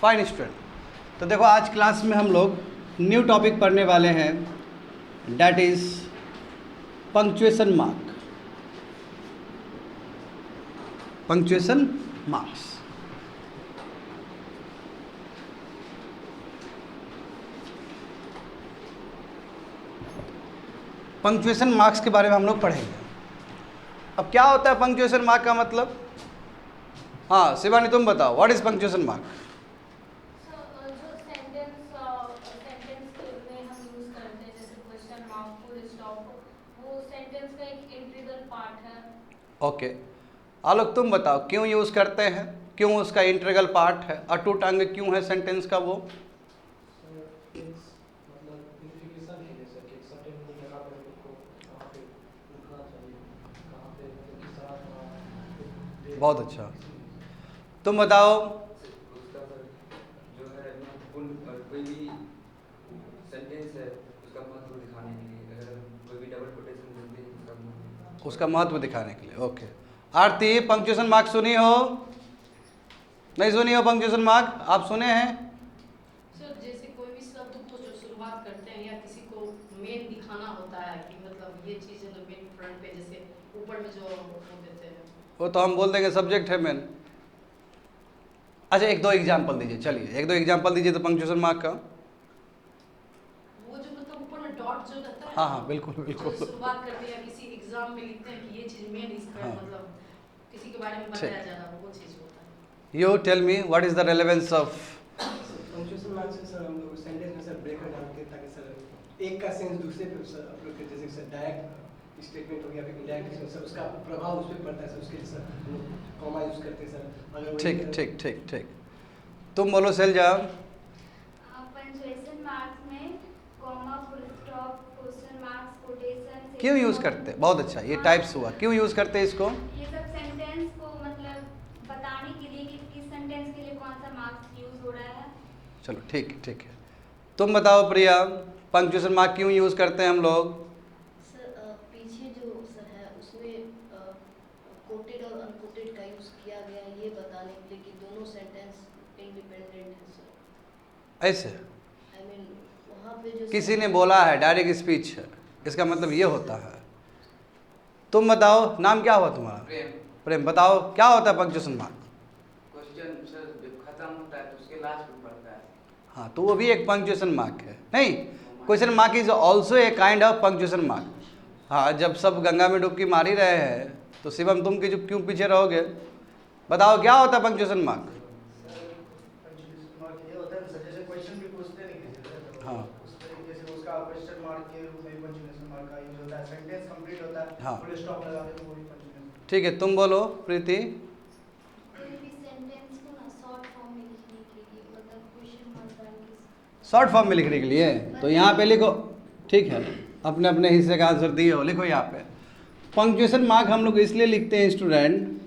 Fine student. तो देखो आज क्लास में हम लोग न्यू टॉपिक पढ़ने वाले हैं, that is punctuation mark. Punctuation marks. Punctuation marks के बारे में हम लोग पढ़ेंगे। अब क्या होता है पंक्चुएशन मार्क का मतलब? हाँ शिवानी तुम बताओ, व्हाट इज पंक्चुएशन मार्क? जो सेंटेंस में हम यूज करते हैं जैसे क्वेश्चन मार्क, फुल स्टॉप, वो सेंटेंस का एक इंटीग्रल पार्ट है। ओके आलोक तुम बताओ क्यों यूज करते हैं, क्यों उसका इंटीग्रल पार्ट है? अटूट अंग क्यों है सेंटेंस का वो? बहुत अच्छा, तुम बताओ। उसका जो है कोई भी सेंटेंस है उसका महत्व दिखाने के लिए, अगर कोई भी डबल कोटेशन देते हैं उसका महत्व दिखाने के लिए। ओके आरती, पंक्चुएशन मार्क सुनी हो? नहीं सुनी हो पंक्चुएशन मार्क? आप सुने हैं? सर जैसे कोई भी शब्द को जो शुरुआत करते हैं या किसी को मेन दिखाना होता है कि मतलब ये चीज़ है तो मेन फ्रंट पे, जैसे ऊपर में जो वो देते हैं वो तो हम बोल देंगे सब्जेक्ट है मेन। अच्छा एक दो एग्जाम्पल दीजिए, चलिए एक दो एग्जाम्पल दीजिए तो पंक्चुएशन मार्क का। वो जो मतलब ऊपर में डॉट जो रहता है, हाँ हाँ बिल्कुल जो बिल्कुल। शुरुआत करते हैं या किसी एग्जाम में लिखते हैं कि ये चीज़ मेन इसका हाँ। मतलब किसी के बारे में ठीक। बताया जा रहा है, वो चीज़ होता है। You tell me what is the relevance of punctuation mark से सर हम लोग सेंटेंस में सर ब्रेकर डालते हैं ताकि सर एक का सेंस दूसरे पे सर अप्रोच कर, जैसे सर डायरेक्ट स्टेटमेंट हो गया फिर इनडायरेक्ट सर उसका प्रभाव उस पर पड़ता है सर, उसके लिए सर हम लोग कॉमा यूज करते हैं सर। अगर ठीक ठीक ठीक ठीक, तुम बोलो सेलजा। पंक्चुएशन मार्क्स में comma, full stop, question marks, quotation क्यों यूज करते हैं? बहुत अच्छा, ये टाइप्स हुआ, क्यों यूज करते हैं इसको? ये सब सेंटेंस को मतलब बताने के लिए कि किस सेंटेंस के लिए कौन सा मार्क्स यूज हो रहा है। चलो ठीक ठीक है, तुम बताओ प्रिया, पंक्चुएशन मार्क क्यों यूज करते हैं हम लोग? सर पीछे जो सर है उसमें कोटेड और अनकोटेड का यूज़ किया गया है ये बताने के लिए कि दोनों सेंटेंस इंडिपेंडेंट है सर। ऐसे आई मीन वहाँ पे जो किसी ने बोला है डायरेक्ट स्पीच है, इसका मतलब ये होता है। तुम बताओ, नाम क्या हुआ तुम्हारा? प्रेम। प्रेम, बताओ क्या होता है पंक्चुएशन मार्क? क्वेश्चन सर जब खत्म होता है तो उसके लास्ट में पड़ता है। हाँ तो वो भी एक पंक्चुएशन मार्क है। नहीं, question mark is also a kind of punctuation mark. हाँ जब सब गंगा में डुबकी मार ही रहे हैं तो शिवम तुम क्यों पीछे रहोगे? बताओ क्या होता है पंक्चुएशन मार्क? हाँ हाँ ठीक है, तुम बोलो प्रीति। कोई भी सेंटेंस को ना शॉर्ट फॉर्म में लिखने के लिए मतलब क्वेश्चन मार्क डाल के शॉर्ट फॉर्म में लिखने के लिए तो यहाँ पे लिखो। ठीक है, अपने अपने हिस्से का आंसर दिए हो, लिखो यहाँ पे। पंक्चुएशन मार्क हम लोग इसलिए लिखते हैं student,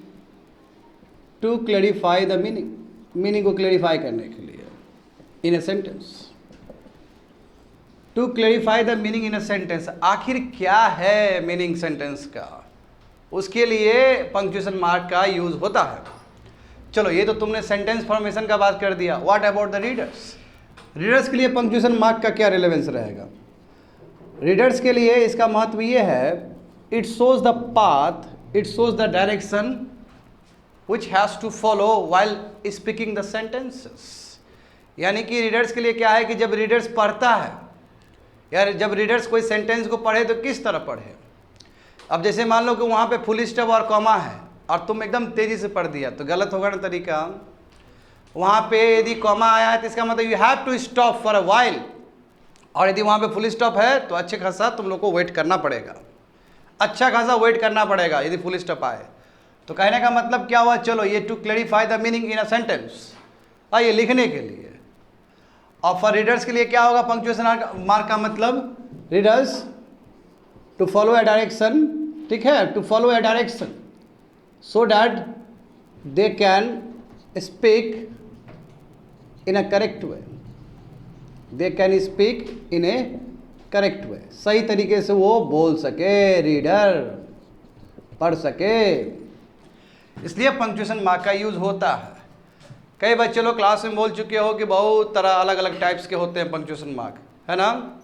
to clarify the meaning, meaning को क्लैरिफाई करने के लिए in a sentence. To clarify the meaning in a sentence, आखिर क्या है मीनिंग सेंटेंस का, उसके लिए पंक्चुएशन मार्क का यूज होता है। चलो ये तो तुमने सेंटेंस फॉर्मेशन का बात कर दिया। What about the readers? Readers के लिए पंक्चुएशन मार्क का क्या रिलेवेंस रहेगा? रीडर्स के लिए इसका महत्व ये है, it shows the path, it shows the direction which has to follow while speaking the sentences. यानी कि रीडर्स के लिए क्या है कि जब रीडर्स पढ़ता है, यार जब रीडर्स कोई सेंटेंस को पढ़े तो किस तरह पढ़े। अब जैसे मान लो कि वहाँ पे फुल स्टॉप और कॉमा है और तुम एकदम तेज़ी से पढ़ दिया तो गलत होगा ना तरीका। वहाँ पे यदि कॉमा आया है तो इसका मतलब you have to stop for a while, और यदि वहाँ पे फुल स्टॉप है तो अच्छे खासा तुम लोग को वेट करना पड़ेगा, अच्छा खासा वेट करना पड़ेगा यदि फुल स्टॉप आए। तो कहने का मतलब क्या हुआ? चलो ये to clarify the meaning in a sentence, ये लिखने के लिए। और फॉर रीडर्स के लिए क्या होगा पंक्चुएशन मार्क का मतलब? Readers to follow a direction, ठीक है, to follow a direction so that they can speak in a correct way, they can speak in a correct way, सही तरीके से वो बोल सके, रीडर पढ़ सके, इसलिए पंक्चुएशन मार्क का यूज होता है। कई बच्चे लोग क्लास में बोल चुके हो कि बहुत तरह अलग अलग टाइप्स के होते हैं पंक्चुएशन मार्क, है ना।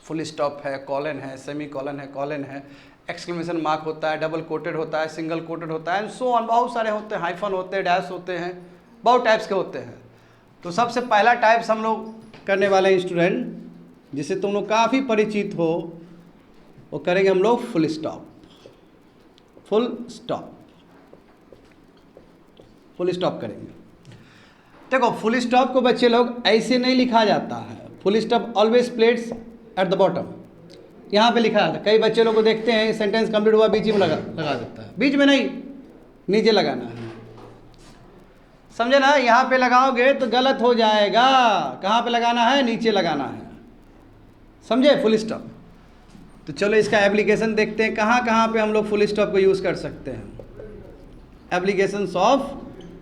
फुल स्टॉप है, कॉलन है, सेमी कॉलन है, कॉलन है, एक्सक्लेमेशन मार्क होता है, डबल कोटेड होता है, सिंगल कोटेड होता है, एंड सो ऑन, बहुत सारे होते हैं, हाइफन होते हैं, डैश होते हैं, बहुत टाइप्स के होते हैं। तो सबसे पहला टाइप्स हम लोग करने वाले हैं स्टूडेंट, जिससे तुम लोग काफ़ी परिचित हो, वो करेंगे हम लोग full stop. Full stop, full stop करेंगे। देखो फुल स्टॉप को बच्चे लोग ऐसे नहीं लिखा जाता है, full stop always plates at the bottom, यहाँ पे लिखा जाता है। कई बच्चे लोग को देखते हैं सेंटेंस कंप्लीट हुआ बीच में लगा देता है, बीच में नहीं, नीचे लगाना है, समझे ना। यहाँ पे लगाओगे तो गलत हो जाएगा, कहाँ पे लगाना है, नीचे लगाना है, समझे, फुल स्टॉप। तो चलो इसका एप्लीकेशन देखते हैं, कहाँ कहाँ पे हम लोग फुल स्टॉप को यूज़ कर सकते हैं। एप्लीकेशंस ऑफ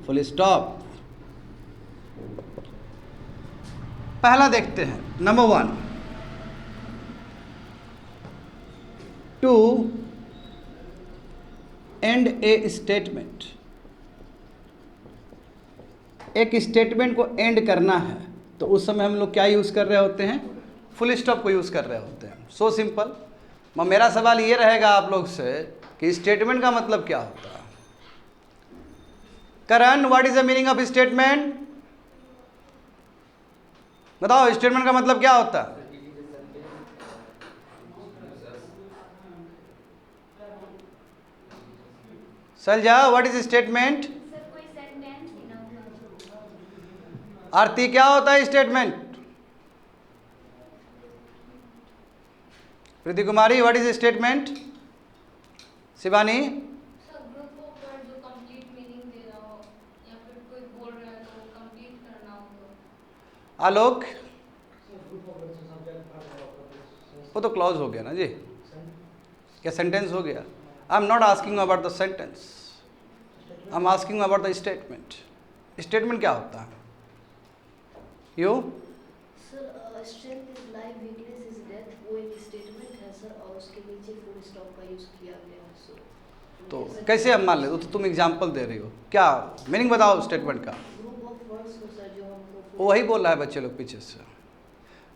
फुल स्टॉप, पहला देखते हैं, number 1, to end a statement. एक स्टेटमेंट को एंड करना है तो उस समय हम लोग क्या यूज़ कर रहे होते हैं, फुल स्टॉप को यूज़ कर रहे होते हैं। So simple. मेरा सवाल ये रहेगा आप लोग से कि स्टेटमेंट का मतलब क्या होता है। Karan, what is the meaning of statement? बताओ, स्टेटमेंट का मतलब क्या होता है? Salja, what is statement? Sir कोई सेंटेंस ही ना हो। आरती, क्या होता है statement? Preeti Kumari, what is statement? Shivani? Sir group of word जो कंप्लीट मीनिंग दे रहा हो या फिर कोई बोल रहा है तो कंप्लीट करना हो तो। आलोक? वो तो क्लॉज हो गया ना जी, क्या सेंटेंस हो गया? I am not asking about the sentence, I am asking about the statement. Statement क्या होता है? You? Sir strength is life, weakness is death, वो एक स्टेटमेंट है सर, और उसके नीचे फुल स्टॉप का यूज किया गया है सर। तो कैसे हम मान ले, तो तुम एग्जाम्पल दे रही हो, क्या मीनिंग बताओ स्टेटमेंट का। ग्रुप ऑफ वर्ड्स को सर जो हमको वही बोल रहा है बच्चे लोग पीछे से,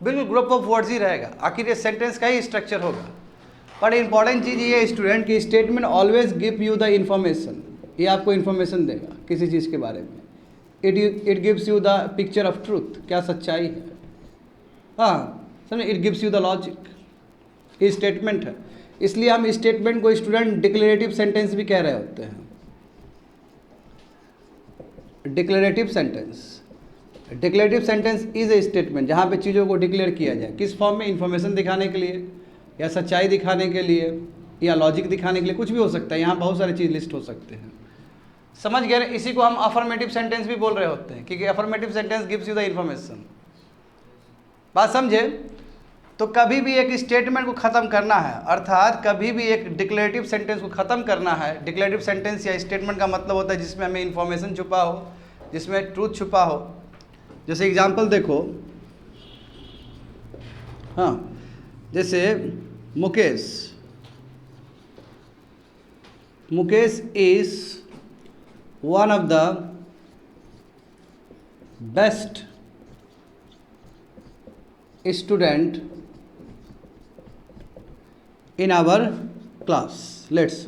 बिल्कुल ग्रुप ऑफ वर्ड्स ही रहेगा, आखिर ये सेंटेंस का ही स्ट्रक्चर होगा। बट इंपॉर्टेंट चीज़ ये स्टूडेंट की statement always give you the information, ये आपको इन्फॉर्मेशन देगा किसी चीज़ के बारे में। It gives you the picture of truth, क्या सच्चाई है, हाँ समझे। It gives you the logic, ये स्टेटमेंट है। इसलिए हम स्टेटमेंट को स्टूडेंट डिक्लेरेटिव सेंटेंस भी कह रहे होते हैं। Declarative sentence, declarative sentence is a statement जहाँ पे चीज़ों को डिक्लेयर किया जाए, किस फॉर्म में, इन्फॉर्मेशन दिखाने के लिए या सच्चाई दिखाने के लिए या लॉजिक दिखाने के लिए, कुछ भी हो सकता है। यहाँ बहुत सारी चीज़ लिस्ट हो सकते हैं, समझ गए। इसी को हम अफर्मेटिव सेंटेंस भी बोल रहे होते हैं, क्योंकि affirmative sentence gives you the information. बात समझे। तो कभी भी एक स्टेटमेंट को ख़त्म करना है, अर्थात कभी भी एक डिक्लेरेटिव सेंटेंस को ख़त्म करना है। डिक्लेरेटिव सेंटेंस या स्टेटमेंट का मतलब होता है जिसमें हमें इंफॉर्मेशन छुपा हो, जिसमें ट्रूथ छुपा हो। जैसे एग्जाम्पल देखो, हाँ, जैसे Mukesh is one of the best student in our class, let's।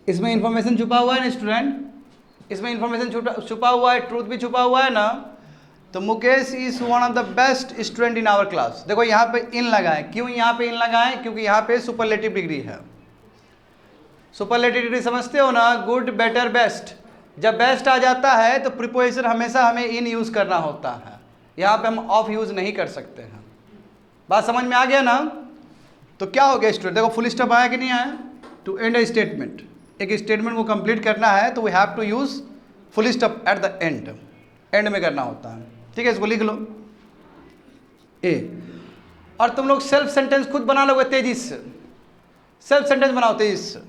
इसमें इंफॉर्मेशन छुपा हुआ है ना स्टूडेंट, इसमें इंफॉर्मेशन छुपा हुआ है, ट्रूथ भी छुपा हुआ है ना। तो Mukesh is one of the best student in our class. देखो यहाँ पे इन लगाए, क्यों यहाँ पे इन लगाए? क्योंकि यहाँ पे सुपरलेटिव डिग्री है। सुपरलेटिव डिग्री समझते हो ना, गुड, बेटर, बेस्ट। जब बेस्ट आ जाता है तो प्रीपोजिशन हमेशा हमें इन यूज़ करना होता है, यहाँ पे हम ऑफ यूज़ नहीं कर सकते हैं। बात समझ में आ गया ना। तो क्या हो गया स्टूडेंट, देखो फुल स्टॉप आया कि नहीं आया? टू एंड ए स्टेटमेंट, एक स्टेटमेंट को कंप्लीट करना है तो we have to use full stop at the end, end में करना होता है। ठीक है, इसको लिख लो ए। और तुम लोग सेल्फ सेंटेंस खुद बना लोगे तेजी से, सेल्फ सेंटेंस बनाओ तेजी से।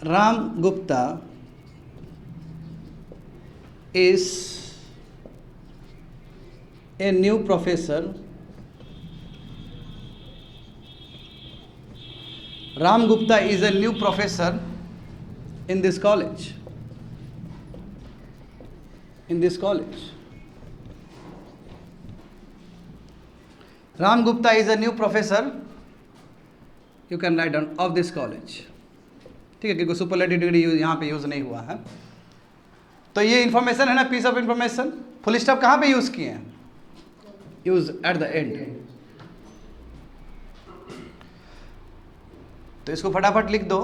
Ram Gupta is a new professor Ram Gupta is a new professor in this college. In this college. Ram Gupta is a new professor. You can write down of this college. ठीक है, क्योंकि superlative degree यहाँ पे use नहीं हुआ है. तो ये इन्फॉर्मेशन है ना, piece of information. Full stop कहाँ पे यूज़ किए हैं? Use at the end. तो इसको फटाफट लिख दो.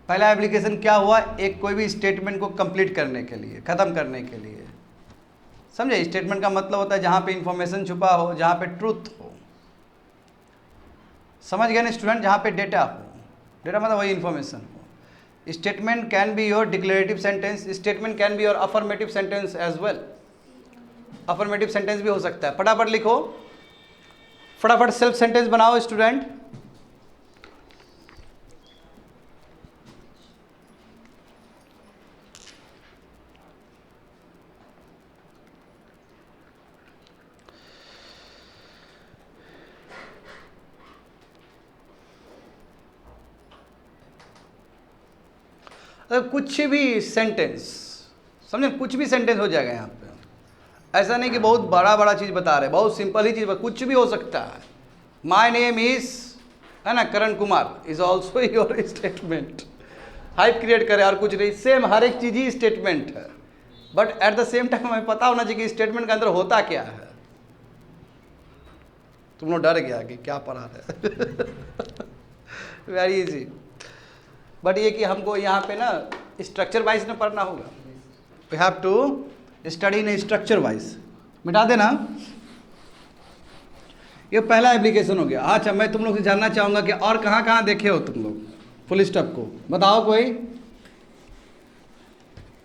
पहला एप्लीकेशन क्या हुआ? एक कोई भी स्टेटमेंट को कंप्लीट करने के लिए, ख़त्म करने के लिए. समझे? स्टेटमेंट का मतलब होता है जहाँ पे इंफॉर्मेशन छुपा हो, जहाँ पे ट्रूथ हो. समझ गए ना स्टूडेंट? जहाँ पे डेटा हो. डेटा मतलब वही इंफॉर्मेशन हो. Statement can be your declarative sentence. Statement can be your affirmative sentence as well. Affirmative sentence भी हो सकता है. फटाफट लिखो, फटाफट सेल्फ सेंटेंस बनाओ स्टूडेंट. कुछ भी सेंटेंस, समझे, कुछ भी सेंटेंस हो जाएगा यहाँ पे. ऐसा नहीं कि बहुत बड़ा बड़ा चीज़ बता रहे, बहुत सिंपल ही चीज़, कुछ भी हो सकता है. माई नेम इज, है ना, Karan Kumar is also your statement. Hype create करे और कुछ नहीं, सेम हर एक चीज़ ही स्टेटमेंट है. But at the same time हमें पता होना चाहिए कि स्टेटमेंट के अंदर होता क्या है. तुम लोग डर गया कि क्या पढ़ा रहे. Very easy. बट ये कि हमको यहाँ पे ना स्ट्रक्चर वाइज ना पढ़ना होगा. We have to study in structure wise. मिटा देना. ये पहला एप्लीकेशन हो गया. अच्छा, मैं तुम लोग से जानना चाहूँगा कि और कहाँ कहाँ देखे हो तुम लोग फुल स्टॉप को? बताओ कोई,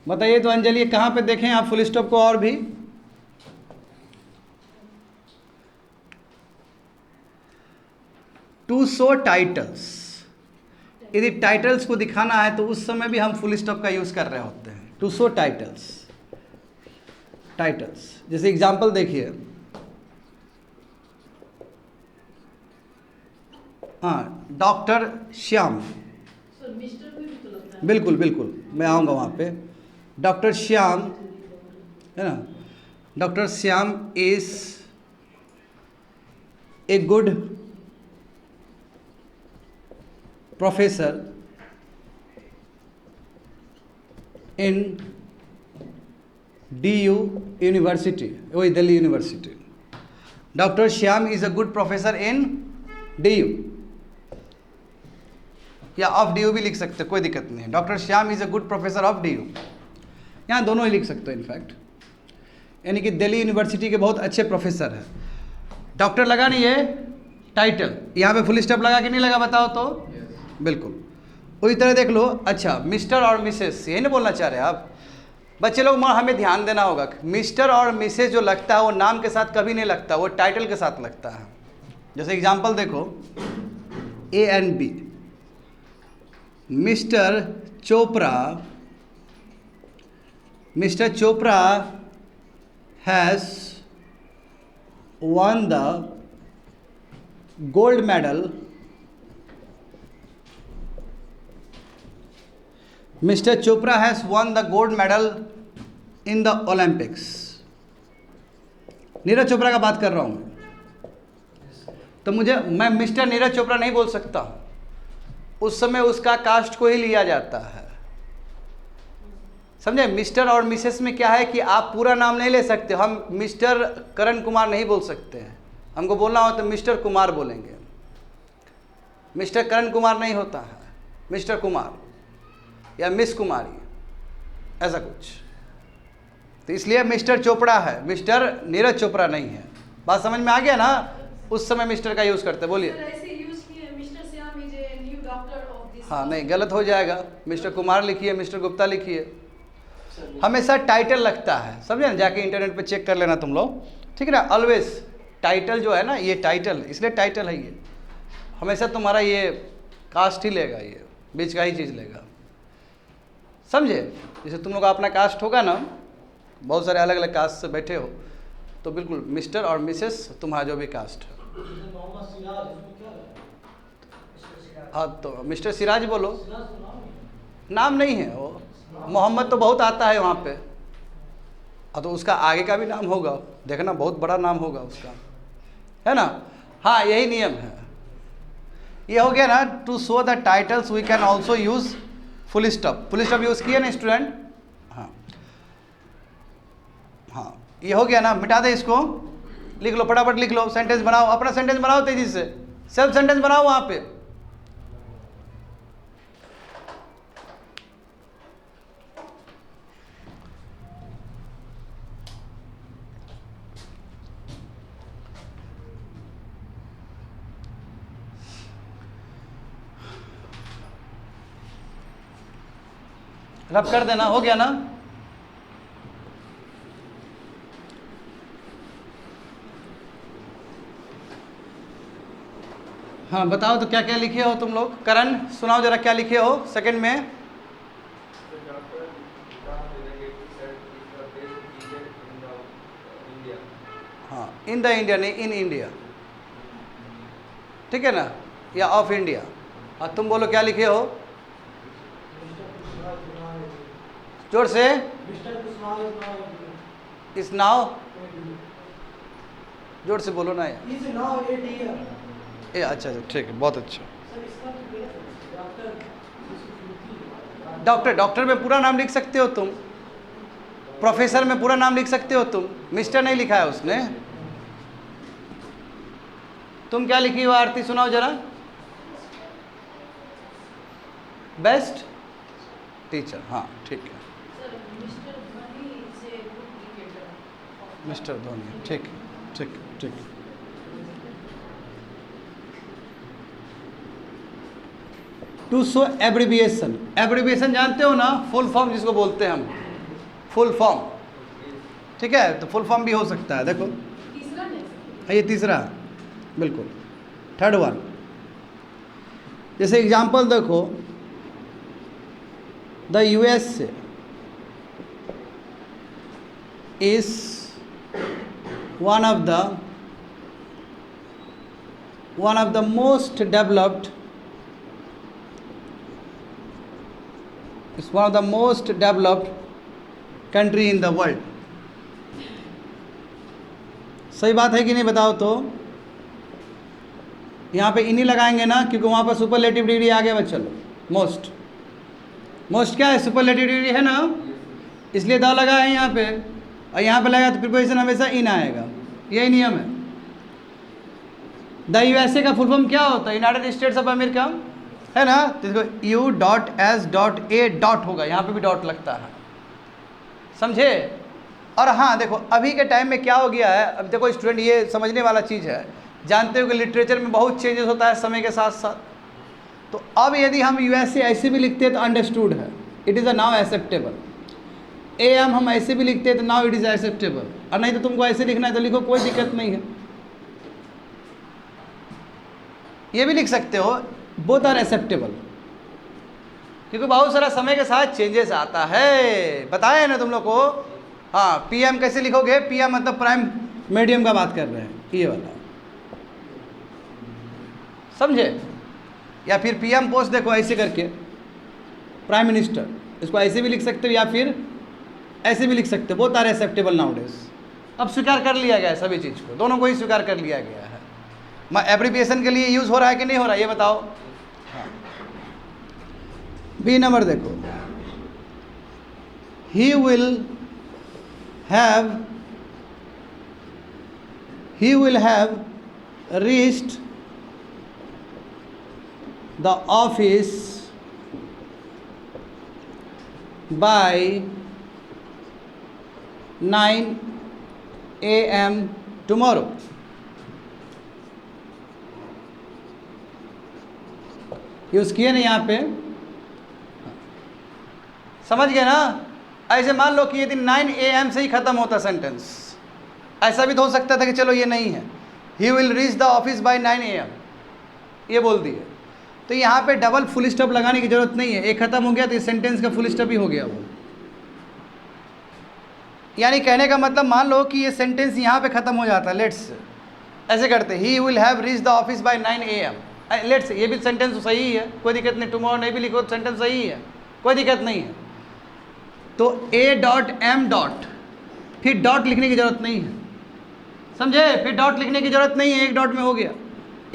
बताइए तो. अंजलि, कहाँ पे देखें आप फुल स्टॉप को? और भी टू शो टाइटल्स. यदि टाइटल्स को दिखाना है तो उस समय भी हम फुल स्टॉप का यूज़ कर रहे होते हैं. To show titles. टाइटल्स जैसे एग्जाम्पल देखिए. हाँ, डॉक्टर श्याम. सर मिस्टर भी तो लगता है. बिल्कुल बिल्कुल, मैं आऊँगा वहाँ पे. डॉक्टर श्याम, है ना, doctor Shyam is a good professor in DU university, वही Delhi university. Doctor Shyam is a good professor in DU, या ऑफ DU भी लिख सकते, कोई दिक्कत नहीं है. Doctor Shyam is a good professor of DU. यहाँ दोनों ही लिख सकते हो इनफैक्ट. यानी कि दिल्ली यूनिवर्सिटी के बहुत अच्छे प्रोफेसर हैं. डॉक्टर लगा नहीं है टाइटल, यहाँ पे फुल स्टॉप लगा कि नहीं लगा? बताओ तो. बिल्कुल उसी तरह देख लो. अच्छा, मिस्टर और मिसेस, यही ना बोलना चाह रहे हैं आप? बच्चे लोग हमें ध्यान देना होगा. मिस्टर और मिसेस जो लगता है वो नाम के साथ कभी नहीं लगता, वो टाइटल के साथ लगता है. जैसे एग्जांपल देखो, A and B. Mister Chopra has won the gold medal. Mr. Chopra has won the gold medal in the Olympics. Neeraj Chopra का बात कर रहा हूँ तो मैं मिस्टर नीरज चोपड़ा नहीं बोल सकता. उस समय उसका कास्ट को ही लिया जाता है. समझे? मिस्टर और मिसेस में क्या है कि आप पूरा नाम नहीं ले सकते. हम मिस्टर करण कुमार नहीं बोल सकते हैं. हमको बोलना हो तो मिस्टर कुमार बोलेंगे. मिस्टर करण कुमार नहीं होता है, मिस्टर कुमार या मिस कुमारी, ऐसा कुछ. तो इसलिए मिस्टर चोपड़ा है, मिस्टर नीरज चोपड़ा नहीं है. बात समझ में आ गया ना? उस समय मिस्टर का यूज़ करते. बोलिए. हाँ, नहीं, गलत हो जाएगा. मिस्टर कुमार लिखिए, मिस्टर गुप्ता लिखिए. हमेशा टाइटल लगता है. समझे ना? जाके इंटरनेट पे चेक कर लेना तुम लोग, ठीक है ना? ऑलवेज टाइटल जो है ना, ये टाइटल, इसलिए टाइटल है ये. हमेशा तुम्हारा ये कास्ट ही लेगा, ये बीच का ही चीज़ लेगा. समझे? जैसे तुम लोग का अपना कास्ट होगा ना, बहुत सारे अलग अलग कास्ट से बैठे हो, तो बिल्कुल मिस्टर और मिसेस तुम्हारा जो भी कास्ट है. हाँ तो मिस्टर सिराज बोलो। नाम नहीं है वो, मोहम्मद तो बहुत आता है वहाँ पे। हाँ तो उसका आगे का भी नाम होगा, देखना बहुत बड़ा नाम होगा उसका, है ना। हाँ यही नियम है। ये हो गया ना, to show the titles we can also use full stop. Full stop use किया ना स्टूडेंट। हाँ हाँ ये हो गया ना, मिटा दे इसको, लिख लो फटाफट लिख लो, सेंटेंस बनाओ, अपना सेंटेंस बनाओ तेजी से, सेल्फ सेंटेंस बनाओ वहाँ पे। रब कर देना, हो गया ना। हाँ बताओ तो क्या क्या लिखे हो तुम लोग। करण सुनाओ जरा क्या लिखे हो सेकंड में। हाँ इन द इंडिया नहीं, इन इंडिया, ठीक है ना, या ऑफ इंडिया। हाँ तुम बोलो क्या लिखे हो, जोर से। इस नाव, जोर से बोलो ना यार। ए अच्छा अच्छा ठीक है, बहुत अच्छा। डॉक्टर, डॉक्टर में पूरा नाम लिख सकते हो तुम, प्रोफेसर में पूरा नाम लिख सकते हो तुम, मिस्टर नहीं लिखा है उसने। तुम क्या लिखी हो आरती, सुनाओ जरा। बेस्ट टीचर, हाँ ठीक है। मिस्टर धोनी, ठीक ठीक ठीक। टू शो एब्रिविएशन, एब्रिविएशन जानते हो ना, फुल फॉर्म जिसको बोलते हैं हम, फुल फॉर्म, ठीक है। तो फुल फॉर्म भी हो सकता है, देखो ये तीसरा बिल्कुल, थर्ड वन। जैसे एग्जांपल देखो, the US is one of the most developed, it's one of the most developed country in the world। सही बात है कि नहीं बताओ तो। यहाँ पे इन्हीं लगाएंगे ना, क्योंकि वहाँ पर सुपरलेटिव डिग्री आ गया बच्चा लोग। मोस्ट, मोस्ट क्या है, सुपरलेटिव डिग्री है ना, इसलिए द लगा है यहाँ पे, और यहाँ पे लगा तो प्रिपोजिशन हमेशा इन आएगा, यही नियम है। द यूएसए का फुल फॉर्म क्या होता है, यूनाइटेड स्टेट्स ऑफ अमेरिका, है ना। तो U dot S dot A dot होगा, यहाँ पे भी डॉट लगता है, समझे। और हाँ देखो अभी के टाइम में क्या हो गया है, अब देखो स्टूडेंट ये समझने वाला चीज़ है, जानते हो कि लिटरेचर में बहुत चेंजेस होता है समय के साथ साथ। तो अब यदि हम यूएसए ऐसे भी लिखते हैं तो अंडरस्टूड है, it is a now acceptable. AM हम ऐसे भी लिखते हैं तो नाउ इट इज़ एक्सेप्टेबल, और नहीं तो तुमको ऐसे लिखना है तो लिखो, कोई दिक्कत नहीं है। ये भी लिख सकते हो, बोथ आर एक्सेप्टेबल, क्योंकि बहुत सारा समय के साथ चेंजेस आता है, बताया है ना तुम लोग को। हाँ PM कैसे लिखोगे, PM मतलब प्राइम मीडियम का बात कर रहे हैं, ये वाला, समझे। या फिर PM पोस्ट देखो ऐसे करके, प्राइम मिनिस्टर, इसको ऐसे भी लिख सकते हो या फिर ऐसे भी लिख सकते हो, बोथ आर एक्सेप्टेबल नाउडेज। अब स्वीकार कर लिया गया है सभी चीज़ को, दोनों को ही स्वीकार कर लिया गया है। एब्रिविएशन के लिए यूज़ हो रहा है कि नहीं हो रहा है, ये बताओ। हाँ। B नंबर देखो, he will have reached the office by 9 AM tomorrow। Use किए ना यहाँ पे, समझ गए ना। ऐसे मान लो कि यदि 9 AM से ही ख़त्म होता सेंटेंस, ऐसा भी तो हो सकता था कि चलो ये नहीं है, he will reach the office by 9 AM, ये बोल दिए। तो यहाँ पे डबल फुल स्टॉप लगाने की ज़रूरत नहीं है, एक ख़त्म हो गया तो इस सेंटेंस का फुल स्टॉप ही हो गया वो। यानी कहने का मतलब, मान लो कि ये सेंटेंस यहाँ पे ख़त्म हो जाता है, लेट्स ऐसे करते, he will have reach the office by 9 AM, let's, ये भी सेंटेंस तो सही है, कोई दिक्कत नहीं, टुमारो नहीं भी लिखो तो सेंटेंस सही है, कोई दिक्कत नहीं है। तो ए डॉट एम डॉट, फिर डॉट लिखने की ज़रूरत नहीं है, समझे? फिर डॉट लिखने की ज़रूरत नहीं है, एक डॉट में हो गया,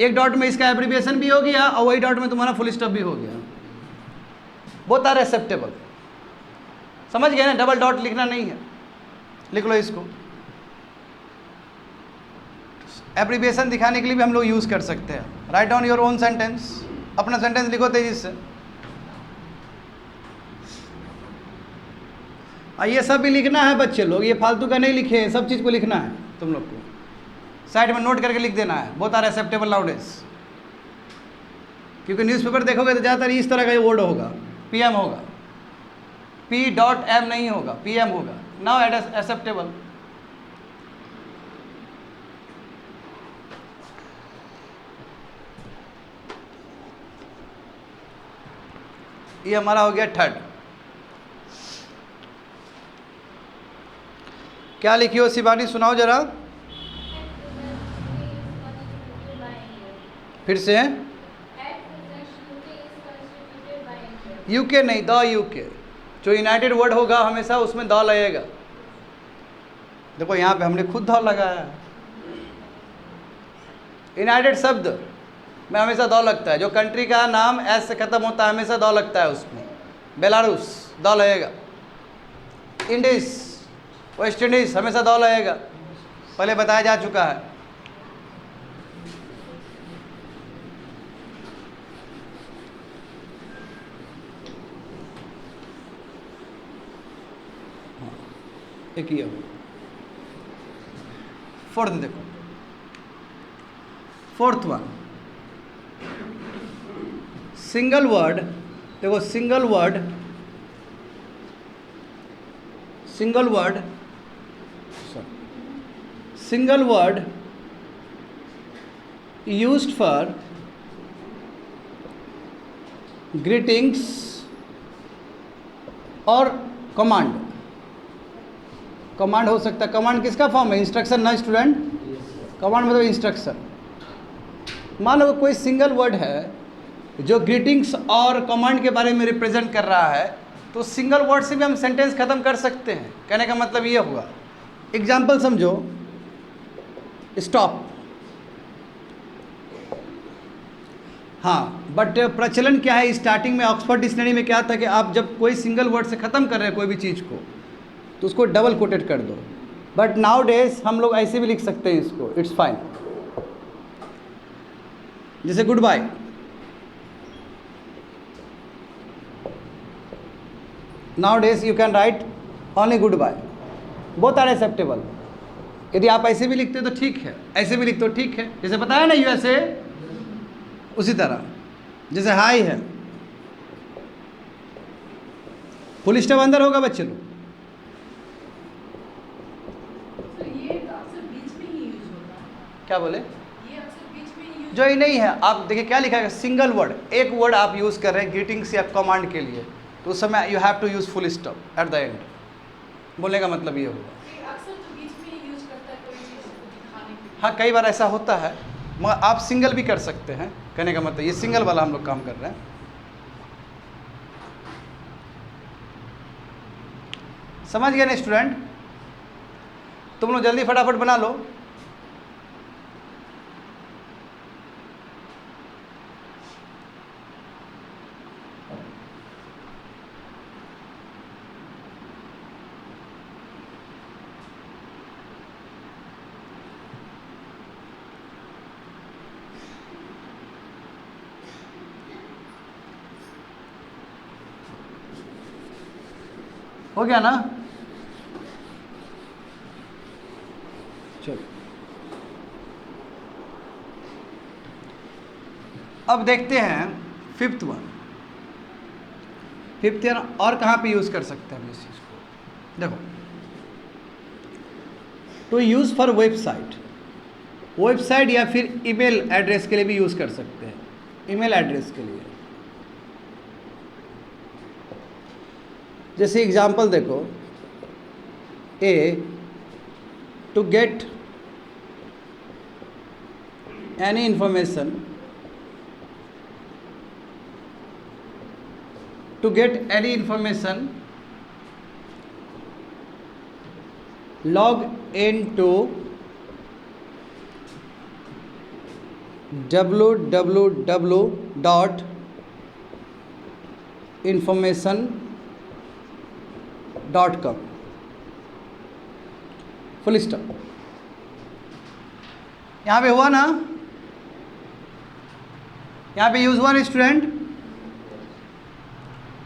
एक डॉट में इसका एब्रीविएशन भी हो गया और वही डॉट में तुम्हारा फुल स्टॉप भी हो गया। बोथ आर एक्सेप्टेबल, समझ गए ना? डबल डॉट लिखना नहीं है, लिख लो इसको। एब्रीविएशन दिखाने के लिए भी हम लोग यूज़ कर सकते हैं। Write down your own sentence, अपना सेंटेंस लिखो तेजी से। ये सब भी लिखना है बच्चे लोग, ये फालतू का नहीं लिखे, सब चीज़ को लिखना है तुम लोग को, साइड में नोट करके लिख देना है। बोथ आर एक्सेप्टेबल नाउडेज, क्योंकि न्यूज़पेपर देखोगे तो ज़्यादातर इस तरह का ये वर्ड होगा, पीएम होगा, पी डॉट एम नहीं होगा, पीएम होगा। Now at acceptable. ये हमारा हो गया थर्ड। क्या लिखी हो शिवानी, सुनाओ जरा फिर से। यूके नहीं, द यूके, जो यूनाइटेड वर्ड होगा हमेशा उसमें द लगेगा। देखो यहाँ पे हमने खुद द लगाया है। यूनाइटेड शब्द में हमेशा द लगता है, जो कंट्री का नाम एस से ख़त्म होता है हमेशा द लगता है उसमें। बेलारूस द लगेगा, इंडीज, वेस्ट इंडीज हमेशा द लगेगा, पहले बताया जा चुका है। एक ये फोर्थ देखो, फोर्थ वन सिंगल वर्ड। देखो single word, single word, single word used for greetings और कमांड। कमांड हो सकता है, कमांड किसका फॉर्म है? इंस्ट्रक्शन ना स्टूडेंट, कमांड मतलब इंस्ट्रक्शन। मान लो कोई सिंगल वर्ड है जो ग्रीटिंग्स और कमांड के बारे में रिप्रेजेंट कर रहा है, तो सिंगल वर्ड से भी हम सेंटेंस खत्म कर सकते हैं। कहने का मतलब ये हुआ, एग्जाम्पल समझो, स्टॉप। हाँ, बट प्रचलन क्या है, स्टार्टिंग में ऑक्सफोर्ड डिक्शनरी में क्या था कि आप जब कोई सिंगल वर्ड से ख़त्म कर रहे हैं कोई भी चीज़ को तो उसको डबल कोटेड कर दो। बट नाउ डेज हम लोग ऐसे भी लिख सकते हैं इसको, इट्स फाइन। जैसे goodbye, nowadays you can write only goodbye, both are acceptable. यदि आप ऐसे भी लिखते हो तो ठीक है, ऐसे भी लिखते हो ठीक है। जैसे बताया ना यूएसए, उसी तरह जैसे हाई है, फुल स्टॉप अंदर होगा बच्चे लोग। क्या बोले? ये अक्सर बीच में ही यूज जो ही नहीं है, आप देखिए क्या लिखा है, सिंगल वर्ड, एक वर्ड आप यूज़ कर रहे हैं ग्रीटिंग्स या कमांड के लिए, तो उस समय you have to use full stop at the end. बोलने का मतलब ये होगा। अक्सर तो बीच में ही यूज करता है कोई चीज़ को दिखाने के लिए। हाँ, कई बार ऐसा होता है, मगर आप सिंगल भी कर सकते हैं। कहने का मतलब ये सिंगल वाला हम लोग काम कर रहे हैं। समझ गए ना स्टूडेंट? तुम लोग जल्दी फटाफट बना लो। हो गया ना? चलो अब देखते हैं फिफ्थ वन। फिफ्थ वन और कहाँ पे यूज़ कर सकते हैं हम इस चीज़ को? देखो, to use for website, website या फिर ईमेल एड्रेस के लिए भी यूज़ कर सकते हैं। ईमेल एड्रेस के लिए जैसे एग्जाम्पल देखो, to get any information to get any information, log into www.information.com, full stop. यहाँ पे हुआ ना, यहाँ पे यूज़ हुआ ना स्टूडेंट,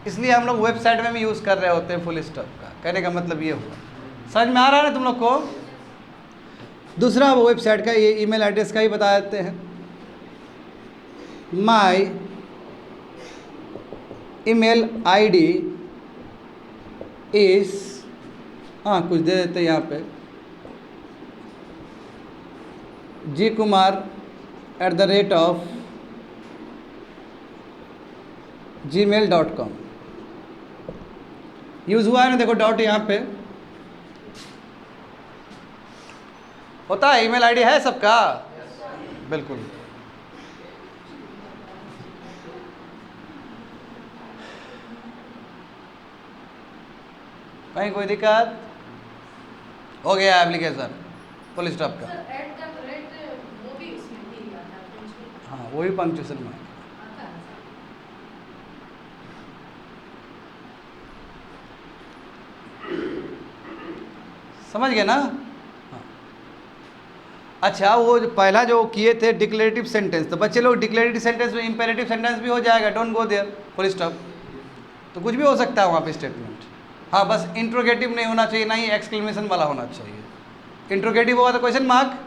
इसलिए हम लोग वेबसाइट में भी यूज़ कर रहे होते हैं फुल स्टॉप का। कहने का मतलब ये हुआ, समझ में आ रहा है ना तुम लोग को। दूसरा वो वेबसाइट का ये ईमेल एड्रेस का ही बता देते हैं। माई ईमेल आईडी इस, हाँ कुछ दे देते हैं यहाँ पे, gkumar@gmail.com। यूज़ हुआ है ना, देखो डॉट यहाँ पे होता है। ईमेल आईडी है सबका, बिल्कुल। कहीं कोई दिक्कत हो गया एप्लीकेशन फुल स्टॉप का? सर ऐड का तो रेट वो भी उसमें ही आता है पंक्चुएशन हाँ वही पंक्चुएशन में आता है समझ गए ना। हाँ। अच्छा वो जो पहला जो किए थे डिक्लेरेटिव सेंटेंस, तो बच्चे लोग डिक्लेरेटिव सेंटेंस में इंपेरेटिव सेंटेंस भी हो जाएगा, don't go there, full stop. तो कुछ भी हो सकता है वहाँ पे स्टेटमेंट। हाँ बस इंट्रोगेटिव नहीं होना चाहिए, ना ही एक्सक्लेमेशन वाला होना चाहिए। इंट्रोगेटिव होगा तो क्वेश्चन मार्क,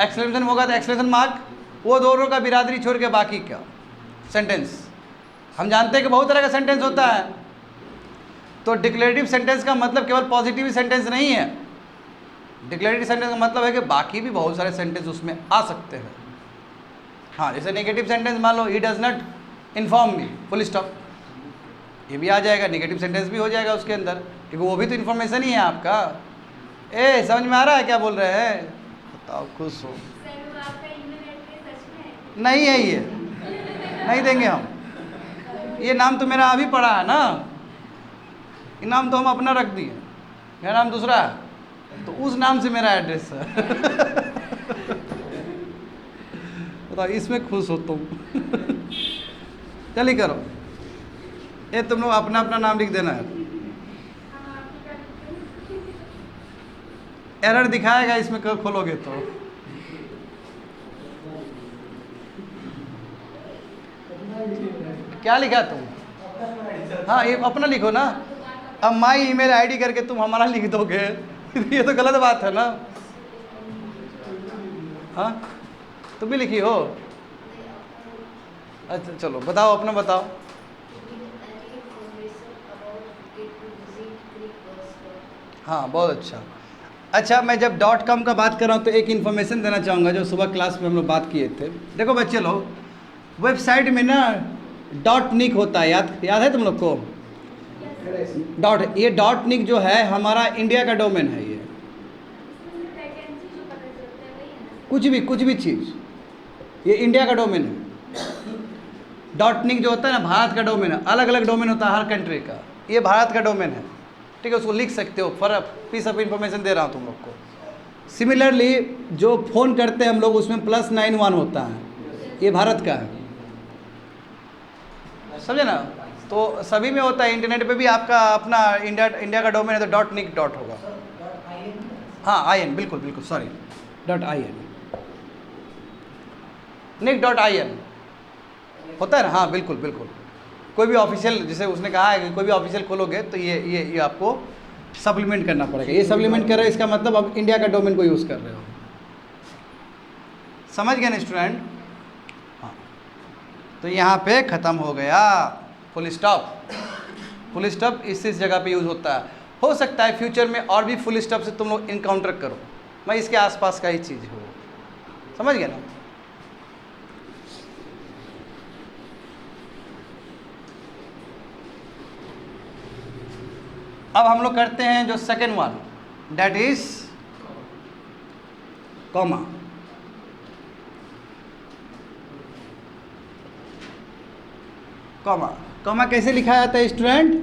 एक्सक्लेमेशन होगा तो एक्सक्लेमेशन मार्क, वो दोनों का बिरादरी छोड़ के बाकी का सेंटेंस। हम जानते हैं कि बहुत तरह का सेंटेंस होता है, तो डिक्लेरेटिव सेंटेंस का मतलब केवल पॉजिटिव सेंटेंस नहीं है। डिक्लेरेटिव सेंटेंस का मतलब है कि बाकी भी बहुत सारे सेंटेंस उसमें आ सकते हैं। हाँ जैसे नेगेटिव सेंटेंस मान लो, he does not inform me, full stop, ये भी आ जाएगा, नेगेटिव सेंटेंस भी हो जाएगा उसके अंदर, क्योंकि वो भी तो इन्फॉर्मेशन ही है आपका। समझ में आ रहा है क्या बोल रहे हैं? बताओ, खुश हो। नहीं है ये, नहीं देंगे हम। ये नाम तो मेरा अभी पड़ा है ना, ये नाम तो हम अपना रख दिए, मेरा नाम दूसरा है, तो उस नाम से मेरा एड्रेस है। बताओ, इसमें खुश हो तुम? चलिए करो, ये तुम लोग अपना अपना नाम लिख देना है। एरर दिखाएगा इसमें कब खोलोगे तो। क्या लिखा तुम? हाँ ये अपना लिखो ना। अब माई ईमेल आईडी करके तुम हमारा लिख दोगे, ये तो गलत बात है ना। हाँ तुम भी लिखी हो? अच्छा चलो बताओ, अपना बताओ। हाँ बहुत अच्छा। अच्छा मैं जब .com का बात कर रहा हूँ तो एक इन्फॉर्मेशन देना चाहूँगा जो सुबह क्लास में हम लोग बात किए थे। देखो बच्चे लोग, वेबसाइट में ना .nic होता है, याद है तुम लोग को? ये .nic जो है हमारा इंडिया का डोमेन है। ये कुछ भी चीज़, ये इंडिया का डोमेन है। .nic जो होता है ना भारत का डोमेन है। अलग अलग डोमेन होता है हर कंट्री का, ये भारत का डोमेन है, ठीक है, उसको लिख सकते हो। फर्क पीस ऑफ इन्फॉर्मेशन दे रहा हूँ तुम लोग को। सिमिलरली जो फ़ोन करते हैं हम लोग उसमें +91 होता है, ये भारत का है, समझे ना। तो सभी में होता है, इंटरनेट पे भी आपका अपना इंडिया का डोमेन है तो .nic होगा। हाँ in, बिल्कुल बिल्कुल, सॉरी .in, nic.in होता है ना। हाँ बिल्कुल बिल्कुल, कोई भी ऑफिशियल, जैसे उसने कहा है कि कोई भी ऑफिशियल खोलोगे तो ये आपको सप्लीमेंट करना पड़ेगा। ये सप्लीमेंट कर रहे हो, इसका मतलब अब इंडिया का डोमेन को यूज़ कर रहे हो। समझ गए ना स्टूडेंट? हाँ तो यहाँ पे ख़त्म हो गया फुल स्टॉप। फुल स्टॉप इस जगह पे यूज़ होता है। हो सकता है फ्यूचर में और भी फुल स्टॉप से तुम लोग इनकाउंटर करो, मैं इसके आसपास का ही चीज़ हो। समझ गए ना? अब हम लोग करते हैं जो second one, that is comma. Comma comma कैसे लिखा जाता है स्टूडेंट?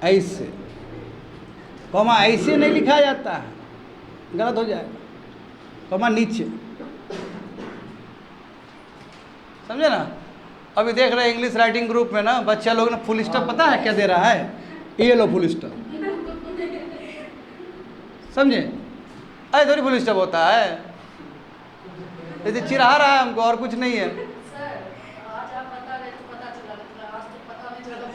ऐसे। कॉमा ऐसे नहीं लिखा जाता है, गलत हो जाएगा। कॉमा नीचे, समझे ना? अभी देख रहे हैं इंग्लिश राइटिंग ग्रुप में ना बच्चा लोग ना फुल स्टॉप पता है क्या दे रहा है? ये लो फुल स्टॉप, समझे? अरे थोड़ी फुल स्टॉप होता है, जैसे चिढ़ा रहा है हमको और कुछ नहीं है। सर आज आप बता रहे तो पता चला, लेकिन आज तो पता नहीं चला।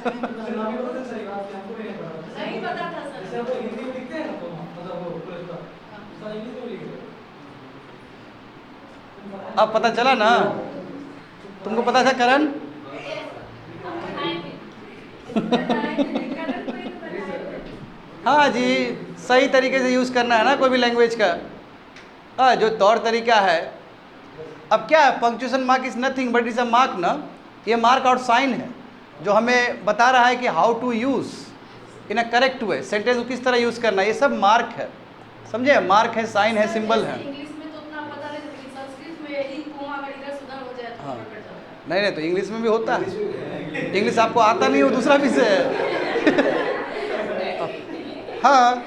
नाम भी पता चलेगा, आपको भी नहीं पता। नहीं पता था जैसे सर। आप हिंदी में लिखते हैं ना तो मतलब वो पूरा उसका इंग्लिश में लिखते हैं। अब पता चला ना? तुमको पता था करण? हाँ जी, सही तरीके से यूज़ करना है ना कोई भी लैंग्वेज का। हाँ, जो तौर तरीका है। अब क्या है, punctuation mark is nothing but is a mark ना। ये मार्क और साइन है जो हमें बता रहा है कि how to use in a correct way, sentence को किस तरह यूज़ करना है। ये सब मार्क है, समझे? मार्क है, साइन है, सिंबल है। इंग्लिश में तो उतना पता नहीं, लेकिन संस्कृत में यही कोमा अगर इधर सुधार हो जाए तो हाँ। पकड़ जाता है। नहीं नहीं, तो इंग्लिश में भी होता है। इंग्लिश आपको आता नहीं हो दूसरा विषय है। हाँ,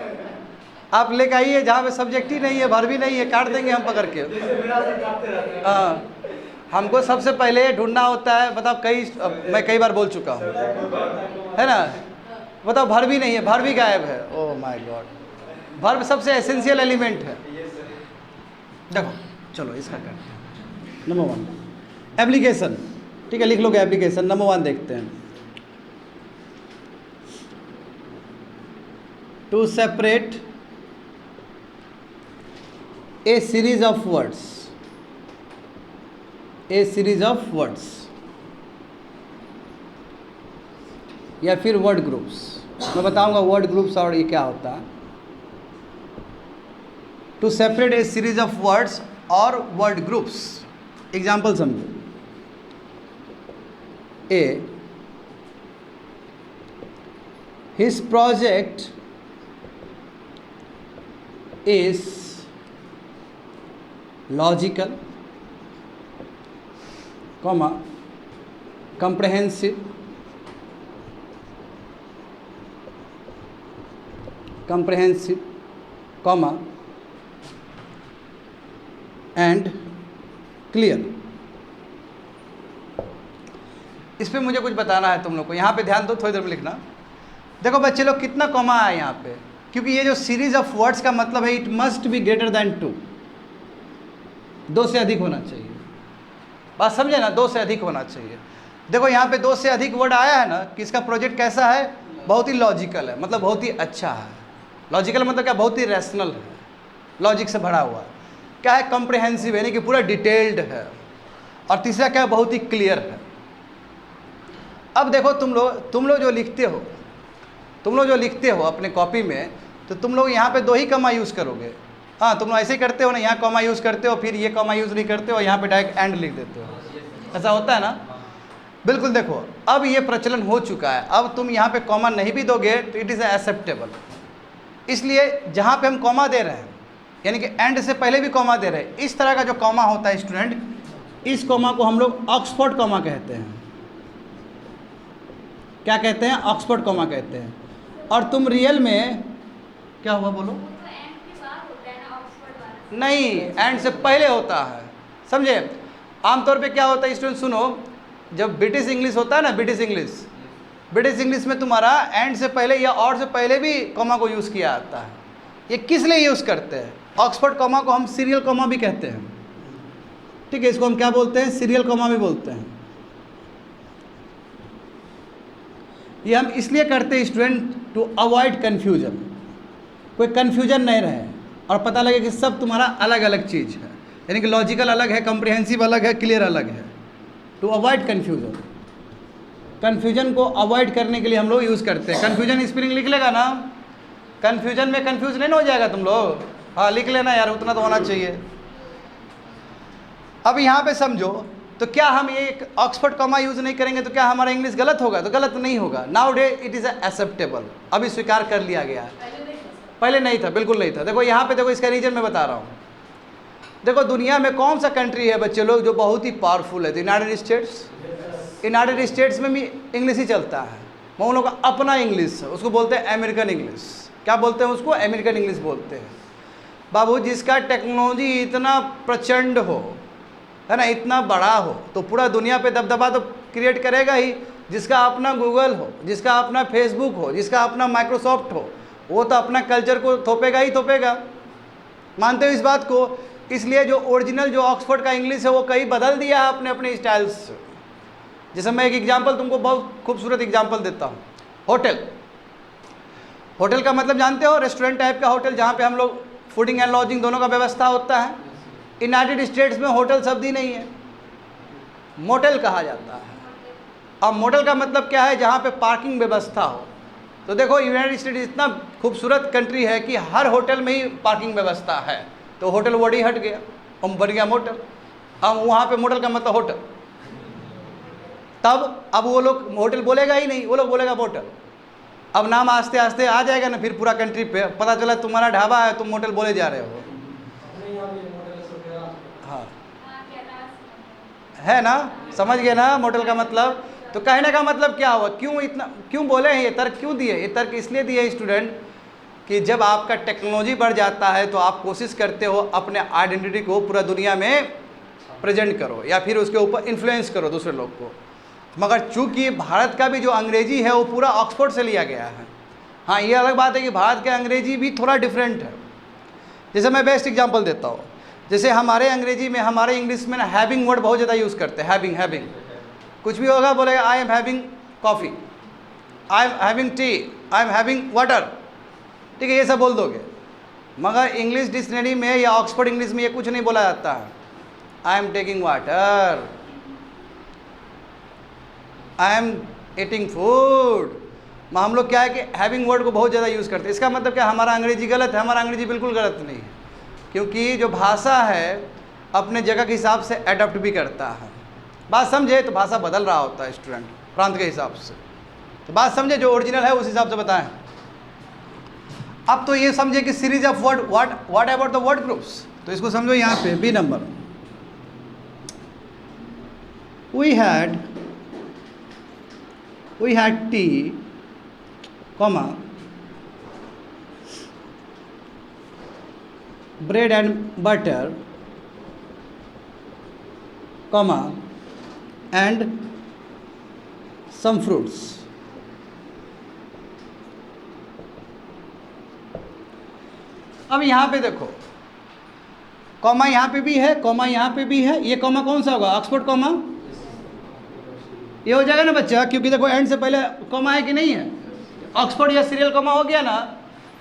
आप लेकर आइए जहाँ पे सब्जेक्ट ही नहीं है, वर्ब भी नहीं है, काट देंगे हम पकड़ के। जैसे मेरा सर काटते रहते हैं। हाँ, हमको सबसे पहले ढूंढना होता है। बताओ मैं कई बार बोल चुका हूँ, है ना? बताओ वर्ब भी नहीं है, वर्ब भी गायब है। ओह माय गॉड, वर्ब सबसे एसेंशियल एलिमेंट है। देखो चलो इसका करते हैं। नंबर 1 एप्लीकेशन, ठीक है, लिख लोगे एप्लीकेशन। नंबर 1 देखते हैं। To separate a series of words, a series of words या फिर वर्ड ग्रुप्स। मैं बताऊंगा वर्ड ग्रुप्स और ये क्या होता है। To separate a series of words और वर्ड ग्रुप्स। एग्जाम्पल समझो। A, his project is logical, comma, comprehensive, comma, and clear। इस पे मुझे कुछ बताना है तुम लोग को। यहाँ पे ध्यान दो, थोड़ी देर में लिखना। देखो बच्चे लोग कितना कॉमा है यहाँ पे, क्योंकि ये जो सीरीज ऑफ वर्ड्स का मतलब है it must be greater than 2, 2 से अधिक होना चाहिए। बात समझे ना? 2 से अधिक होना चाहिए। देखो यहाँ पे 2 से अधिक वर्ड आया है ना कि इसका प्रोजेक्ट कैसा है? बहुत ही लॉजिकल है, मतलब बहुत ही अच्छा है। लॉजिकल मतलब क्या? बहुत ही रैशनल है, लॉजिक से भरा हुआ है। क्या है? कॉम्प्रिहेंसिव, यानी कि पूरा डिटेल्ड है। और तीसरा क्या है? बहुत ही क्लियर है। अब देखो तुम लोग जो लिखते हो अपने कॉपी में, तो तुम लोग यहाँ पे 2 ही कॉमा यूज़ करोगे। हाँ, तुम लोग ऐसे ही करते हो ना, यहाँ कॉमा यूज़ करते हो, फिर ये कॉमा यूज़ नहीं करते हो, यहाँ पे डायरेक्ट एंड लिख देते हो। ऐसा होता है ना? बिल्कुल। देखो अब ये प्रचलन हो चुका है। अब तुम यहाँ पे कॉमा नहीं भी दोगे तो इट इज़ एक्सेप्टेबल। इसलिए जहाँ पे हम कॉमा दे रहे हैं, यानी कि एंड से पहले भी कॉमा दे रहे हैं, इस तरह का जो कॉमा होता है स्टूडेंट, इस कॉमा को हम लोग ऑक्सफोर्ड कॉमा कहते हैं। क्या कहते हैं? ऑक्सफोर्ड कॉमा कहते हैं। और तुम रियल में क्या हुआ बोलो? वो तो एंड के बाद होता है ना, ऑक्सफोर्ड वाला। नहीं, एंड से पहले होता है, समझे? आमतौर पे क्या होता है स्टूडेंट, सुनो, जब ब्रिटिश इंग्लिश होता है ना, ब्रिटिश इंग्लिश में तुम्हारा एंड से पहले या और से पहले भी कॉमा को यूज़ किया जाता है। ये किस लिए यूज़ करते हैं? ऑक्सफोर्ड कॉमा को हम सीरियल कॉमा भी कहते हैं, ठीक है? इसको हम क्या बोलते हैं? सीरियल कॉमा भी बोलते हैं। ये हम इसलिए करते हैं स्टूडेंट, टू अवॉइड कन्फ्यूजन, कोई कन्फ्यूजन नहीं रहे और पता लगे कि सब तुम्हारा अलग अलग चीज़ है, यानी कि लॉजिकल अलग है, कॉम्प्रिहेंसिव अलग है, क्लियर अलग है। टू अवॉइड कन्फ्यूजन, कन्फ्यूजन को अवॉइड करने के लिए हम लोग यूज़ करते हैं। कन्फ्यूजन स्पेलिंग लिख लेगा ना? कन्फ्यूजन में कन्फ्यूज नहीं हो जाएगा तुम लोग? हाँ, लिख लेना यार, उतना तो होना चाहिए। अब यहाँ पे समझो, तो क्या हम ये ऑक्सफोर्ड कॉमा यूज़ नहीं करेंगे तो क्या हमारा इंग्लिश गलत होगा? तो गलत नहीं होगा। Now day it is acceptable, अभी स्वीकार कर लिया गया है। पहले नहीं था, बिल्कुल नहीं था। देखो यहाँ पे देखो, इसका रीजन मैं बता रहा हूँ। देखो दुनिया में कौन सा कंट्री है बच्चे लोग जो बहुत ही पावरफुल है? यूनाइटेड स्टेट्स, यूनाइटेड स्टेट्स में भी इंग्लिश ही चलता है, वो उन लोगों का अपना इंग्लिश है, उसको बोलते हैं अमेरिकन इंग्लिश। क्या बोलते हैं उसको? अमेरिकन इंग्लिश बोलते हैं। बाबू जिसका टेक्नोलॉजी इतना प्रचंड हो, है ना, इतना बड़ा हो, तो पूरा दुनिया पे दबदबा तो क्रिएट करेगा ही। जिसका अपना गूगल हो, जिसका अपना फेसबुक हो, जिसका अपना माइक्रोसॉफ्ट हो, वो तो अपना कल्चर को थोपेगा ही थोपेगा। मानते हो इस बात को? इसलिए जो ओरिजिनल जो ऑक्सफोर्ड का इंग्लिश है वो कहीं बदल दिया है अपने अपने स्टाइल से। जैसे मैं एक एग्जांपल तुमको बहुत खूबसूरत एग्जांपल देता हूँ। होटल, होटल का मतलब जानते हो? रेस्टोरेंट टाइप का होटल, जहाँ पे हम लोग फूडिंग एंड लॉजिंग दोनों का व्यवस्था होता है। यूनाइटेड स्टेट्स में होटल शब्द ही नहीं है, मोटेल कहा जाता है। अब मोटेल का मतलब क्या है? जहाँ पे पार्किंग व्यवस्था हो। तो देखो यूनाइटेड स्टेट्स इतना खूबसूरत कंट्री है कि हर होटल में ही पार्किंग व्यवस्था है, तो होटल वर्ड ही हट गया, हम बन गया मोटल। अब वहाँ पे मोटल का मतलब होटल, तब अब वो लोग होटल बोलेगा ही नहीं, वो लोग बोलेगा मोटल। अब नाम आस्ते आस्ते आ जाएगा ना, फिर पूरा कंट्री पे पता चला तुम्हारा ढाबा है, तुम मोटल बोले जा रहे हो। हाँ, है ना, समझ गए ना मोटल का मतलब? तो कहने का मतलब क्या हुआ? क्यों इतना क्यों बोले हैं? ये तर्क क्यों दिए? ये तर्क इसलिए दिए स्टूडेंट कि जब आपका टेक्नोलॉजी बढ़ जाता है तो आप कोशिश करते हो अपने आइडेंटिटी को पूरा दुनिया में प्रेजेंट करो या फिर उसके ऊपर इन्फ्लुएंस करो दूसरे लोग को। मगर चूंकि भारत का भी जो अंग्रेजी है वो पूरा ऑक्सफोर्ड से लिया गया है। हाँ, ये अलग बात है कि भारत के अंग्रेजी भी थोड़ा डिफरेंट है। जैसे मैं बेस्ट एग्जांपल देता हूँ, जैसे हमारे अंग्रेजी में, हमारे इंग्लिश में ना हैविंग वर्ड बहुत ज़्यादा यूज़ करते हैं। हैविंग, हैविंग कुछ भी होगा बोलेगा I am having coffee, I am having T, I am having water, ठीक है, ये सब बोल दोगे। मगर इंग्लिश डिक्शनरी में या ऑक्सफोर्ड इंग्लिश में ये कुछ नहीं बोला जाता है। I am taking water, I am eating food. हम लोग क्या है कि हैविंग वर्ड को बहुत ज़्यादा यूज़ करते हैं। इसका मतलब क्या? हमारा अंग्रेजी गलत है? हमारा अंग्रेजी बिल्कुल गलत नहीं है, क्योंकि जो भाषा है अपने जगह के हिसाब से एडप्ट भी करता है। बात समझे? तो भाषा बदल रहा होता है स्टूडेंट प्रांत के हिसाब से। तो बात समझे, जो ओरिजिनल है उस हिसाब से बताएं। अब तो ये समझे कि series of word, what about the word groups. तो इसको समझो यहाँ पे B number, we had tea, comma, bread and butter, comma, and some fruits. अब यहाँ पे देखो, कॉमा यहाँ पे भी है, कॉमा यहाँ पे भी है। ये कॉमा कौन सा होगा? ऑक्सफोर्ड कॉमा ये हो जाएगा ना बच्चा, क्योंकि देखो एंड से पहले कॉमा है कि नहीं है? ऑक्सफोर्ड या सीरियल कॉमा हो गया ना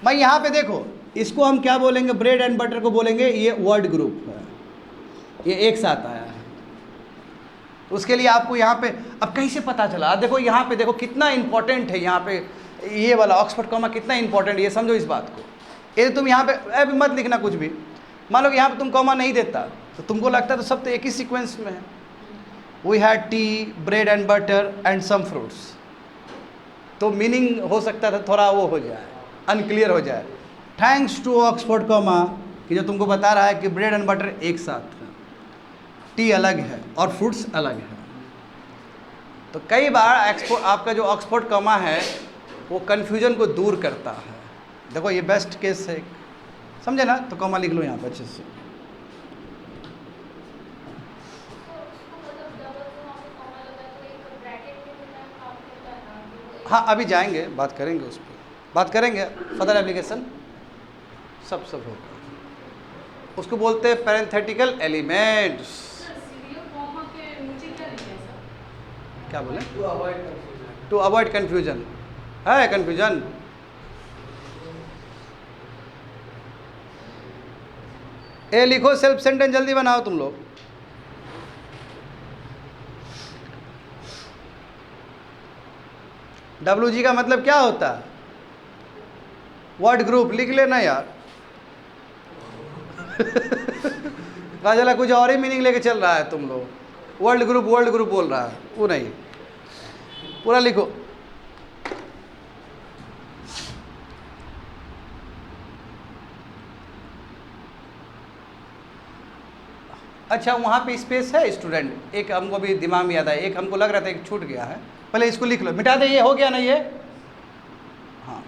भाई। यहाँ पे देखो, इसको हम क्या बोलेंगे? ब्रेड एंड बटर को बोलेंगे ये वर्ड ग्रुप है, ये एक साथ आया है। उसके लिए आपको यहाँ पे अब कैसे पता चला? अब देखो यहाँ पे देखो कितना इंपॉर्टेंट है, यहाँ पे ये वाला ऑक्सफोर्ड कॉमा कितना इंपॉर्टेंट है, ये समझो इस बात को। ये तुम यहाँ पे अभी मत लिखना कुछ भी, मान लो कि यहाँ पे तुम कॉमा नहीं देता तो तुमको लगता है तो सब तो एक ही सीक्वेंस में है। We had tea, bread and butter and some fruits, तो मीनिंग हो सकता था थोड़ा वो हो जाए, अनक्लियर हो जाए। थैंक्स टू ऑक्सफोर्ड कॉमा कि जो तुमको बता रहा है कि ब्रेड एंड बटर एक साथ है, टी अलग है और फ्रूट्स अलग है। तो कई बार आपका जो ऑक्सफोर्ड कॉमा है वो कन्फ्यूजन को दूर करता है। देखो ये बेस्ट केस है, समझे ना? तो कॉमा लिख लो यहाँ पर अच्छे से। हाँ, अभी जाएंगे, बात करेंगे उस पर, बात करेंगे। फर्दर एप्लीकेशन सब होगा, उसको बोलते हैं पैरेंथेटिकल एलिमेंट्स। क्या बोले? टू अवॉइड कन्फ्यूजन है, कन्फ्यूजन। ए लिखो, सेल्फ सेंटेंस जल्दी बनाओ तुम लोग। WG का मतलब क्या होता है? Word group. लिख लेना यार। कहा चला कुछ और ही मीनिंग लेके चल रहा है तुम लोग। वर्ड ग्रुप बोल रहा है, वो नहीं, पूरा लिखो। अच्छा वहाँ पे स्पेस है स्टूडेंट, एक हमको भी दिमाग में याद आया, एक हमको लग रहा था एक छूट गया है, पहले इसको लिख लो, मिटा दे, ये हो गया ना ये। हाँ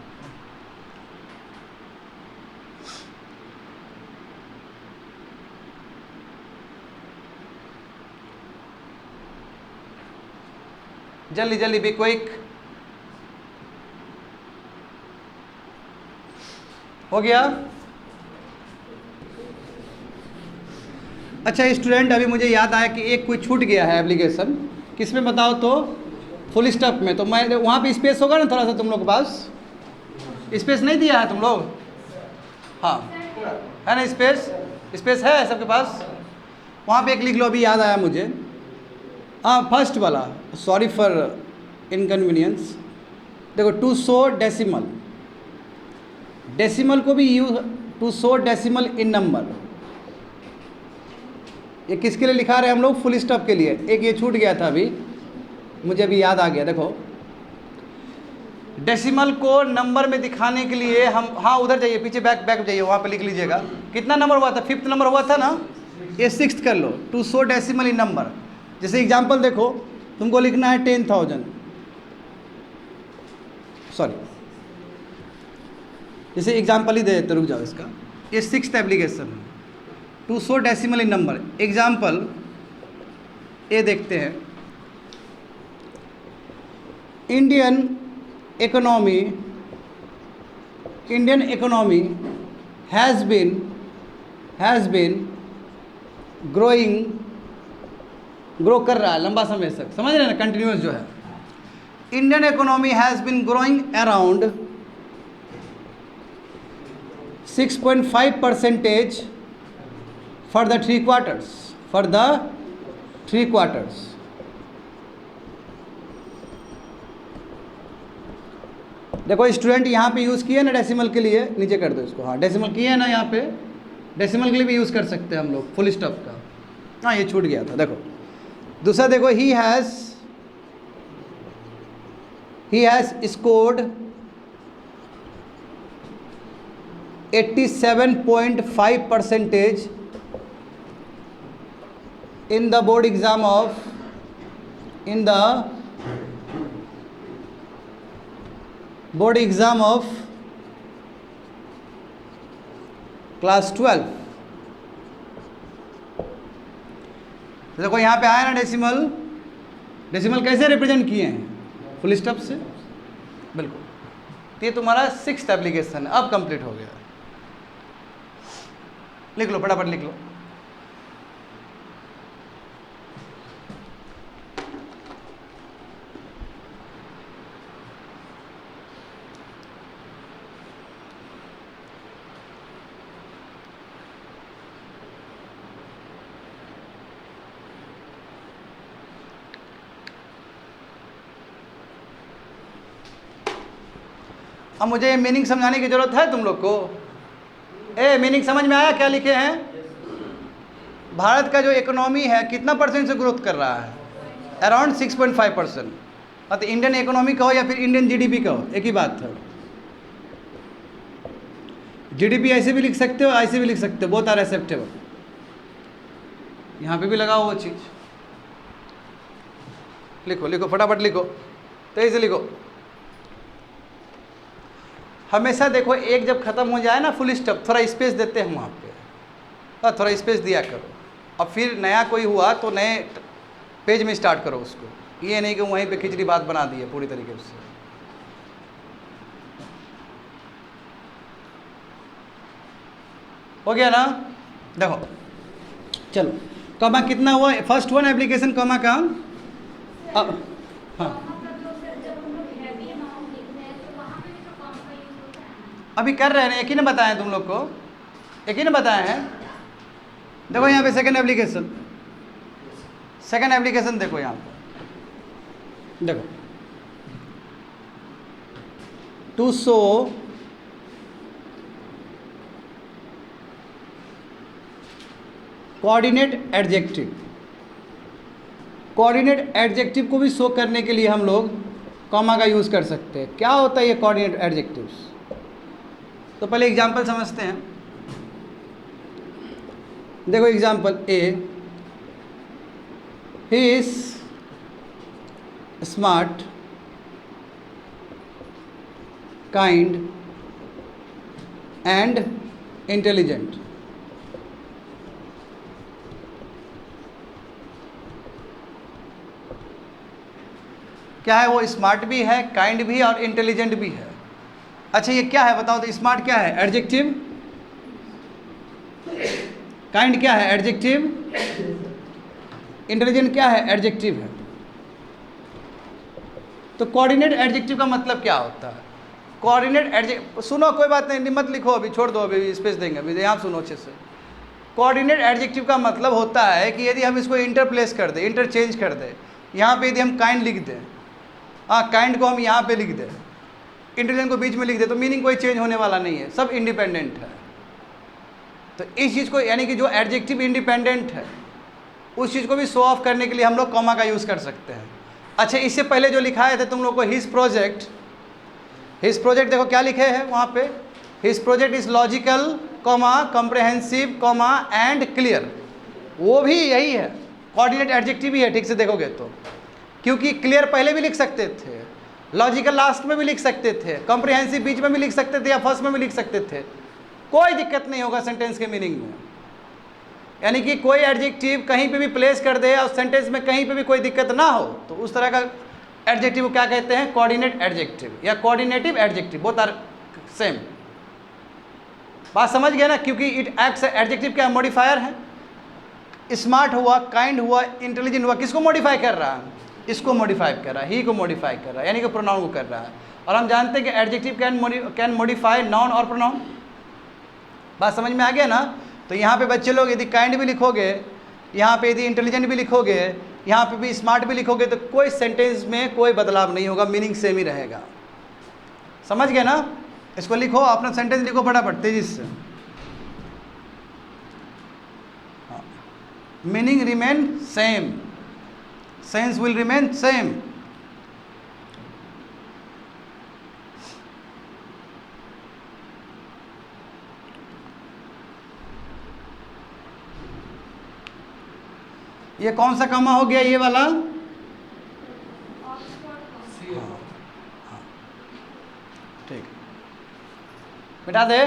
जल्दी जल्दी, बी क्विक। हो गया। अच्छा स्टूडेंट, अभी मुझे याद आया कि एक कोई छूट गया है एप्लीकेशन, किस में बताओ तो? फुल स्टॉप में। तो मैं वहाँ पे स्पेस होगा ना थोड़ा सा, तुम लोग के पास स्पेस नहीं दिया है तुम लोग? हाँ है ना स्पेस? स्पेस है सबके पास? वहाँ पे एक लिख लो, अभी याद आया मुझे। हाँ फर्स्ट वाला, सॉरी फॉर इनकन्वीनियंस। देखो टू शो डेसिमल, डेसिमल को भी use, to show decimal in number, ये किसके लिए लिखा रहे हैं हम लोग? फुल स्टॉप के लिए। एक ये छूट गया था अभी, मुझे अभी याद आ गया। देखो डेसिमल को नंबर में दिखाने के लिए हम, हाँ उधर जाइए पीछे, बैक जाइए, वहाँ पे लिख लीजिएगा। कितना नंबर हुआ था? 5th नंबर हुआ था ना, ये 6th कर लो। To show decimal in number, जैसे एग्जाम्पल देखो, तुमको लिखना है 10,000, सॉरी जैसे एग्जाम्पल ही दे देते, रुक जाओ इसका, ये 6th एप्लीकेशन है, to show decimal in number. Example ये देखते हैं, Indian economy has been grow कर रहा है लंबा समय तक, समझ रहे हैं ना, कंटिन्यूस जो है। Indian economy has been growing around 6.5% for the 3 quarters, देखो स्टूडेंट यहाँ पे यूज़ किए ना डेसिमल के लिए, नीचे कर दो इसको, हाँ डेसिमल किए है ना, यहाँ पे डेसिमल के लिए भी यूज़ कर सकते हैं हम लोग फुल स्टॉप का। हाँ ये छूट गया था। देखो दूसरा देखो, he has scored 87.5% in the board exam of class 12। देखो यहाँ पे आया ना डेसिमल, डेसिमल कैसे रिप्रेजेंट किए हैं? फुल स्टॉप से, बिल्कुल। तो ये तुम्हारा 6th एप्लीकेशन अब कंप्लीट हो गया। लिख लो फटाफट, लिख लो। अब मुझे ये मीनिंग समझाने की ज़रूरत है तुम लोग को? मीनिंग समझ में आया क्या लिखे हैं? भारत का जो इकोनॉमी है कितना % से ग्रोथ कर रहा है? अराउंड 6.5%। तो इंडियन इकोनॉमी कहो या फिर इंडियन जीडीपी कहो, एक ही बात है। जीडीपी ऐसे भी लिख सकते हो, ऐसे भी लिख सकते हो, बोथ आर एक्सेप्टेबल। यहाँ पे भी लगाओ वो चीज़, लिखो लिखो फटाफट लिखो, तेजी से लिखो। हमेशा देखो एक जब ख़त्म हो जाए ना फुल स्टॉप, थोड़ा स्पेस देते हैं वहाँ पे, थोड़ा स्पेस दिया करो। अब फिर नया कोई हुआ तो नए पेज में स्टार्ट करो उसको, ये नहीं कि वहीं पे खिचड़ी बात बना दी है पूरी तरीके से। हो गया ना? देखो चलो, कॉमा कितना हुआ? फर्स्ट वन एप्लीकेशन कॉमा का। अब हाँ अभी कर रहे हैं, एक ही ने बताया तुम लोग को, एक ही ने बताया है। देखो यहाँ पे सेकंड एप्लीकेशन देखो यहाँ पे, देखो टू शो कोऑर्डिनेट एडजेक्टिव को भी शो करने के लिए हम लोग कॉमा का यूज़ कर सकते हैं। क्या होता है ये कोऑर्डिनेट एडजेक्टिव्स? तो पहले एग्जाम्पल समझते हैं। देखो example A, he is smart, kind and intelligent. क्या है वो? स्मार्ट भी है, काइंड भी है और इंटेलिजेंट भी है। अच्छा ये क्या है बताओ तो? स्मार्ट क्या है? एडजेक्टिव। काइंड क्या है? एडजेक्टिव। इंटेलिजेंट क्या है? एडजेक्टिव है। तो कोऑर्डिनेट एडजेक्टिव का मतलब क्या होता है? कोऑर्डिनेट एडजेक्टिव, सुनो कोई बात नहीं, मत लिखो अभी, छोड़ दो, अभी स्पेस देंगे, अभी यहाँ सुनो अच्छे से। कोऑर्डिनेट एडजेक्टिव का मतलब होता है कि यदि हम इसको इंटरप्लेस कर दें, इंटरचेंज कर दें, यहाँ पे यदि हम काइंड लिख दें, हाँ काइंड को हम यहाँ पे लिख दें, इंटेलिजेंट को बीच में लिख दें, तो मीनिंग कोई चेंज होने वाला नहीं है, सब इंडिपेंडेंट है। तो इस चीज़ को, यानी कि जो एडजेक्टिव इंडिपेंडेंट है उस चीज़ को भी शो ऑफ करने के लिए हम लोग कॉमा का यूज़ कर सकते हैं। अच्छा इससे पहले जो लिखाए थे तुम लोग को, हिज प्रोजेक्ट, हिज प्रोजेक्ट देखो क्या लिखे हैं वहाँ पे, his project is logical comma comprehensive comma and clear, वो भी यही है, कोऑर्डिनेट एडजेक्टिव ही है ठीक से देखोगे तो, क्योंकि क्लियर पहले भी लिख सकते थे, लॉजिकल लास्ट में भी लिख सकते थे, कॉम्प्रहेंसिव बीच में भी लिख सकते थे या फर्स्ट में भी लिख सकते थे, कोई दिक्कत नहीं होगा सेंटेंस के मीनिंग में। यानी कि कोई एडजेक्टिव कहीं पे भी प्लेस कर दे और सेंटेंस में कहीं पे भी कोई दिक्कत ना हो, तो उस तरह का एडजेक्टिव को क्या कहते हैं? कोऑर्डिनेट एडजेक्टिव या coordinative adjective, both are same. बात समझ गए ना? क्योंकि इट एक्ट्स, एडजेक्टिव क्या मॉडिफायर है। स्मार्ट हुआ, काइंड हुआ, इंटेलिजेंट हुआ, किसको मॉडिफाई कर रहा है? इसको मॉडिफाई कर रहा है, ही को मॉडिफाई कर रहा है, यानी कि प्रोनाउन को कर रहा है। और हम जानते हैं कि एडजेक्टिव कैन मॉडिफाई नाउन और प्रोनाउन। बात समझ में आ गया ना? तो यहाँ पे बच्चे लोग यदि काइंड भी लिखोगे, यहाँ पे यदि इंटेलिजेंट भी लिखोगे, यहाँ पे भी स्मार्ट भी लिखोगे, तो कोई सेंटेंस में कोई बदलाव नहीं होगा, मीनिंग सेम ही रहेगा। समझ गए ना? इसको लिखो, अपना सेंटेंस लिखो फटाफट तेजी से। Meaning remain same, sense will remain same. ये कौन सा कॉमा हो गया? ये वाला। ठीक, मिटा दे।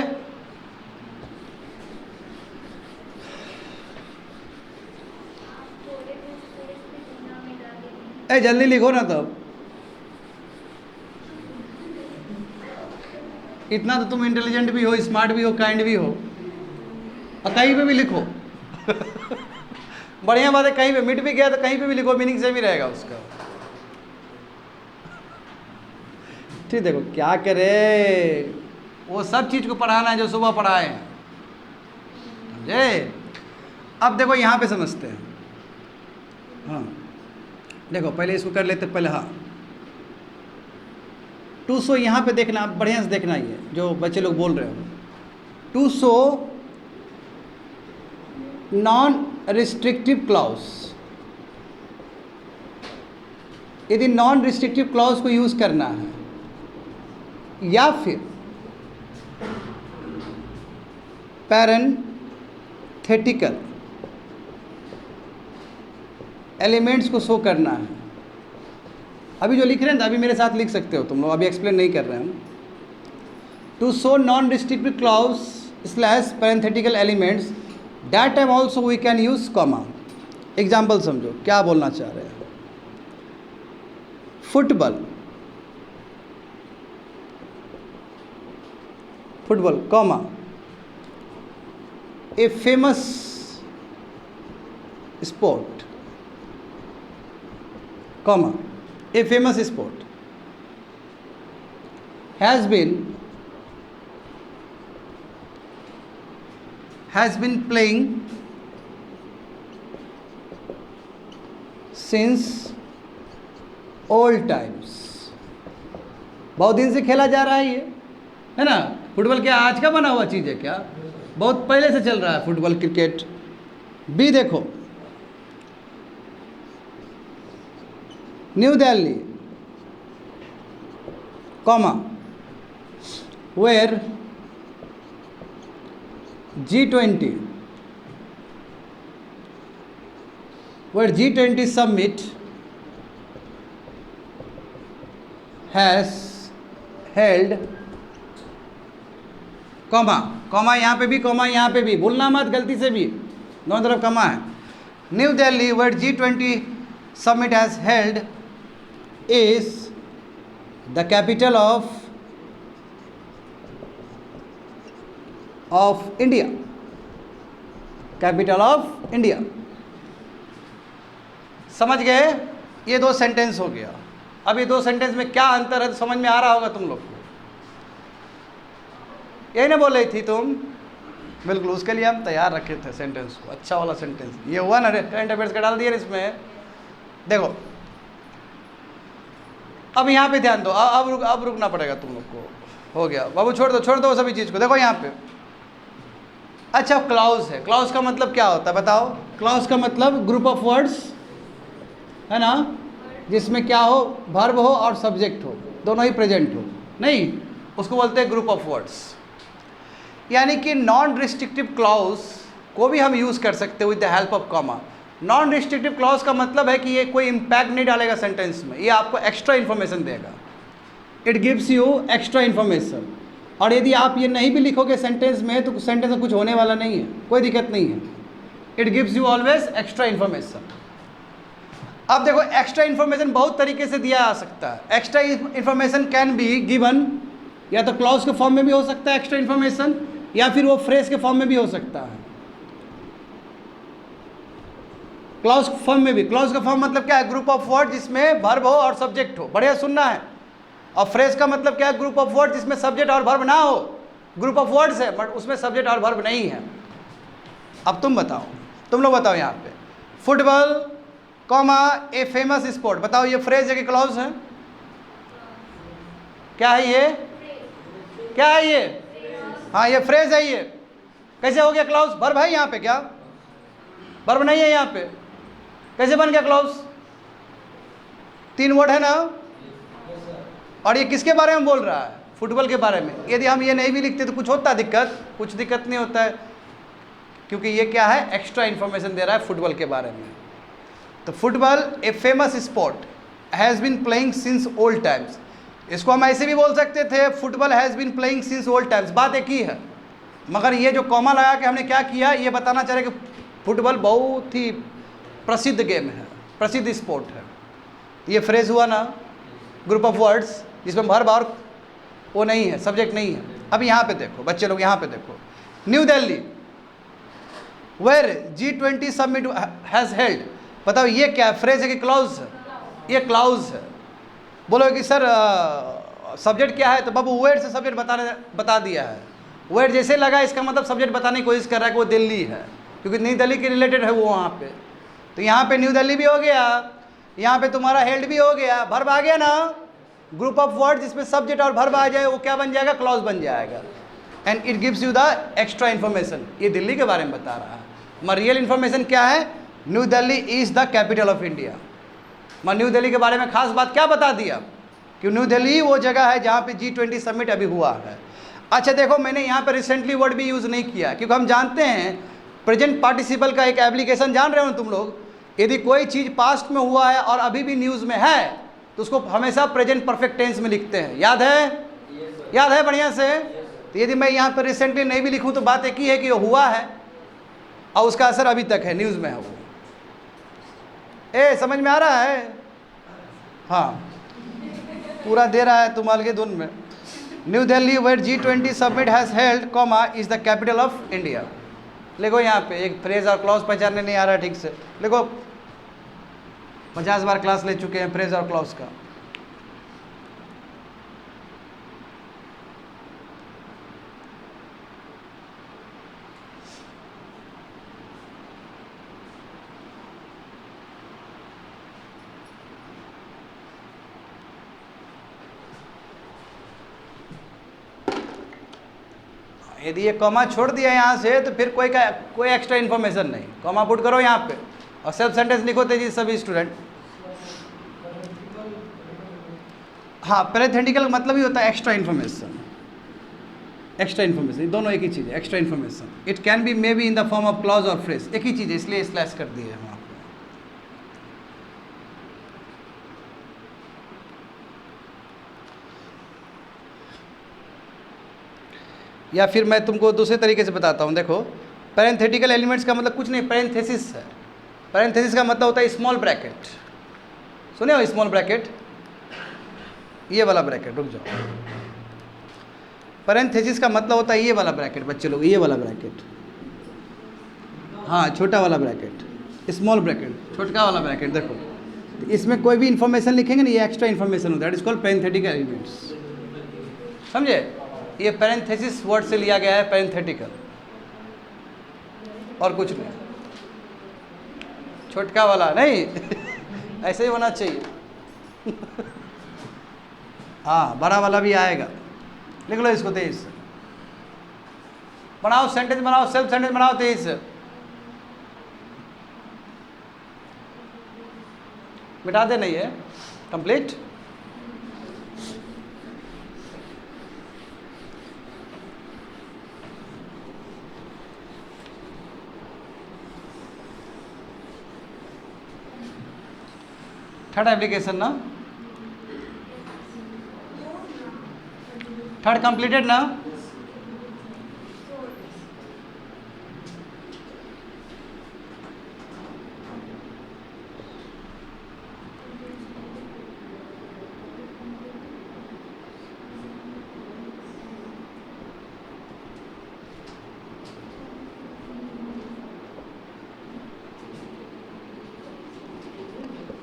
ए जल्दी लिखो ना तब, इतना तो तुम इंटेलिजेंट भी हो, स्मार्ट भी हो, काइंड भी हो, और कहीं पे भी लिखो। बढ़िया बात है, कहीं पे मिट भी गया तो कहीं पे भी लिखो, मीनिंग सेम ही रहेगा उसका। ठीक, देखो क्या करे, वो सब चीज़ को पढ़ाना है जो सुबह पढ़ाए हैं, समझे? अब देखो यहाँ पे समझते हैं। हाँ देखो पहले इसको कर लेते पहले। हाँ टू सो यहाँ पे देखना, आप बढ़िया से देखना, ये जो बच्चे लोग बोल रहे हो। To show non restrictive clause, यदि नॉन रिस्ट्रिक्टिव क्लॉज को यूज़ करना है, या फिर पैरेंथेटिकल एलिमेंट्स को शो करना है, अभी जो लिख रहे हैं ना, अभी मेरे साथ लिख सकते हो तुम लोग, अभी एक्सप्लेन नहीं कर रहे हैं। To show non restrictive clause slash parenthetical elements, that time also we can use comma. Example समझो क्या बोलना चाह रहे हैं। Football, football comma a famous sport, comma a famous sport has been playing since old times, बहुत दिन से खेला जा रहा है ये, है ना? फुटबॉल क्या आज का बना हुआ चीज़ है क्या? बहुत पहले से चल रहा है फुटबॉल, क्रिकेट। बी देखो, new Delhi, comma where G20 where G20 summit has held, comma यहाँ पे भी, कॉमा यहाँ पे भी, भूलना मत गलती से भी, दोनों तरफ कॉमा है. New Delhi where G20 summit has held is the capital of India. Capital of India. समझ गए? ये दो सेंटेंस हो गया. अब ये दो सेंटेंस में क्या अंतर है तो समझ में आ रहा होगा तुम लोग को. यही ना बोल रही थी तुम? बिल्कुल, उसके लिए हम तैयार रखे थे सेंटेंस को, अच्छा वाला सेंटेंस. ये हुआ ना, करंट अफेयर्स का डाल दिया इसमें. देखो अब यहाँ पे ध्यान दो. अब रुकना पड़ेगा तुम लोग को. हो गया बाबू, छोड़ दो सभी चीज़ को. देखो यहाँ पे, अच्छा क्लाउज है. क्लाउज का मतलब क्या होता है बताओ? क्लाउज का मतलब ग्रुप ऑफ वर्ड्स है ना, जिसमें क्या हो, वर्ब हो और सब्जेक्ट हो, दोनों ही प्रेजेंट हो. नहीं, उसको बोलते हैं ग्रुप ऑफ वर्ड्स. यानी कि नॉन रिस्ट्रिक्टिव क्लाउज को भी हम यूज़ कर सकते हैं with the help of comma. Non restrictive clause का मतलब है कि ये कोई इम्पैक्ट नहीं डालेगा सेंटेंस में, ये आपको एक्स्ट्रा इन्फॉर्मेशन देगा. It gives you extra information. और यदि आप ये नहीं भी लिखोगे सेंटेंस में तो सेंटेंस में कुछ होने वाला नहीं है, कोई दिक्कत नहीं है. It gives you always extra information. अब देखो, एक्स्ट्रा इन्फॉर्मेशन बहुत तरीके से दिया जा सकता है. Extra information can be given, या तो क्लॉज के फॉर्म में भी हो सकता है एक्स्ट्रा इन्फॉर्मेशन, या फिर वो फ्रेज के फॉर्म में भी हो सकता है. क्लॉज फॉर्म में भी. क्लॉज का फॉर्म मतलब क्या है? ग्रुप ऑफ वर्ड जिसमें वर्ब हो और सब्जेक्ट हो. बढ़िया सुनना है. और फ्रेज का मतलब क्या है? ग्रुप ऑफ वर्ड जिसमें सब्जेक्ट और वर्ब ना हो. ग्रुप ऑफ वर्ड्स है बट उसमें सब्जेक्ट और वर्ब नहीं है. अब तुम बताओ, तुम लोग बताओ. यहाँ पे football comma a famous sport, बताओ ये फ्रेज है कि क्लॉज है? क्या है ये? क्या है ये? हाँ, ये फ्रेज है. ये कैसे हो गया क्लॉज? वर्ब है यहाँ पे क्या? वर्ब नहीं है यहाँ पे. कैसे बन गया क्लॉज? 3 वर्ड है ना. और ये किसके बारे में बोल रहा है? फुटबॉल के बारे में. यदि हम ये नहीं भी लिखते तो कुछ होता दिक्कत? कुछ दिक्कत नहीं होता है, क्योंकि ये क्या है? एक्स्ट्रा इन्फॉर्मेशन दे रहा है फुटबॉल के बारे में. तो football a famous sport has been playing since old times. इसको हम ऐसे भी बोल सकते थे, football has been playing since old times. बात एक ही है, मगर ये जो कॉमा लगा के हमने क्या किया, ये बताना चाह रहे कि फुटबॉल बहुत ही प्रसिद्ध गेम है, प्रसिद्ध स्पोर्ट है. ये फ्रेज हुआ ना, ग्रुप ऑफ वर्ड्स जिसमें वर्ब और वो नहीं है, सब्जेक्ट नहीं है. अब यहाँ पे देखो बच्चे लोग, यहाँ पे देखो. New Delhi where G20 summit has held, बताओ ये क्या फ्रेज है कि क्लाउज है? ये क्लाउज है. बोलो कि सर सब्जेक्ट क्या है? तो बाबू वेयर से सब्जेक्ट बता दिया है. वेयर जैसे लगा इसका मतलब सब्जेक्ट बताने की कोशिश कर रहा है कि वो दिल्ली है, क्योंकि न्यू दिल्ली के रिलेटेड है वो वहाँ पे. तो यहाँ पे न्यू दिल्ली भी हो गया, यहाँ पे तुम्हारा हेल्ड भी हो गया, वर्ब आ गया ना. ग्रुप ऑफ वर्ड जिसमें सब्जेक्ट और वर्ब आ जाए वो क्या बन जाएगा? क्लॉज बन जाएगा. And it gives you the extra information. ये दिल्ली के बारे में बता रहा है, मगर रियल इन्फॉर्मेशन क्या है? New Delhi is the capital of India. मैं न्यू दिल्ली के बारे में खास बात क्या बता दिया कि न्यू दिल्ली वो जगह है जहाँ पे G20 समिट अभी हुआ है. अच्छा देखो, मैंने यहाँ पे रिसेंटली वर्ड भी यूज़ नहीं किया, क्योंकि हम जानते हैं प्रेजेंट पार्टिसिपल का एक एप्लीकेशन जान रहे हो तुम लोग. यदि कोई चीज़ पास्ट में हुआ है और अभी भी न्यूज़ में है तो उसको हमेशा प्रेजेंट परफेक्ट टेंस में लिखते हैं. याद है? याद है बढ़िया से? तो यदि मैं यहाँ पर रिसेंटली नहीं भी लिखूँ तो बात एक ही है कि वो हुआ है और उसका असर अभी तक है, न्यूज़ में है वो. समझ में आ रहा है? हाँ, पूरा दे रहा है तुम अलगे धुन में. New Delhi where G20 summit has held comma is the capital of India. लिखो यहाँ पे. एक फ्रेज और क्लॉज पहचानने नहीं आ रहा ठीक से, लिखो. 50 बार क्लास ले चुके हैं फ्रेज और क्लॉज का. यदि ये कॉमा छोड़ दिया यहाँ से तो फिर कोई एक्स्ट्रा इन्फॉर्मेशन नहीं. कॉमा पुट करो यहाँ पे और सेल्फ सेंटेंस लिखो तेजी सभी स्टूडेंट. हाँ, पैरेंथेटिकल मतलब ही होता है एक्स्ट्रा इन्फॉर्मेशन. एक्स्ट्रा इन्फॉर्मेशन दोनों एक ही चीज़ है. Extra information it can be may be in the form of clause और फ्रेज, एक ही चीज़ है, इसलिए स्लैश कर दिए हैं वहाँ पे. या फिर मैं तुमको दूसरे तरीके से बताता हूँ। देखो, पैरेंथेटिकल एलिमेंट्स का मतलब कुछ नहीं, पैरेंथेसिस है। पैरेंथेसिस का मतलब होता है स्मॉल ब्रैकेट। सुने हो स्मॉल ब्रैकेट? ये वाला ब्रैकेट, रुक जाओ। पैरेंथेसिस का मतलब होता है ये वाला ब्रैकेट बच्चे लोग, ये वाला ब्रैकेट, हाँ छोटा वाला ब्रैकेट, स्मॉल ब्रैकेट, छोटा वाला ब्रैकेट। देखो इसमें कोई भी इंफॉर्मेशन लिखेंगे ना, ये एक्स्ट्रा इंफॉर्मेशन होता है, that is called parenthetical elements. समझे? ये पैरेंथेसिस वर्ड से लिया गया है, पैरेंथेटिकल, और कुछ नहीं। छोटका वाला नहीं ऐसे ही होना चाहिए हाँ, बड़ा वाला भी आएगा। लिख लो इसको तेज से, बनाओ सेंटेंस, बनाओ सेल्फ सेंटेंस बनाओ तेज से। मिटा दे नहीं है कंप्लीट। थर्ड एप्लीकेशन ना, थर्ड कंप्लीटेड ना।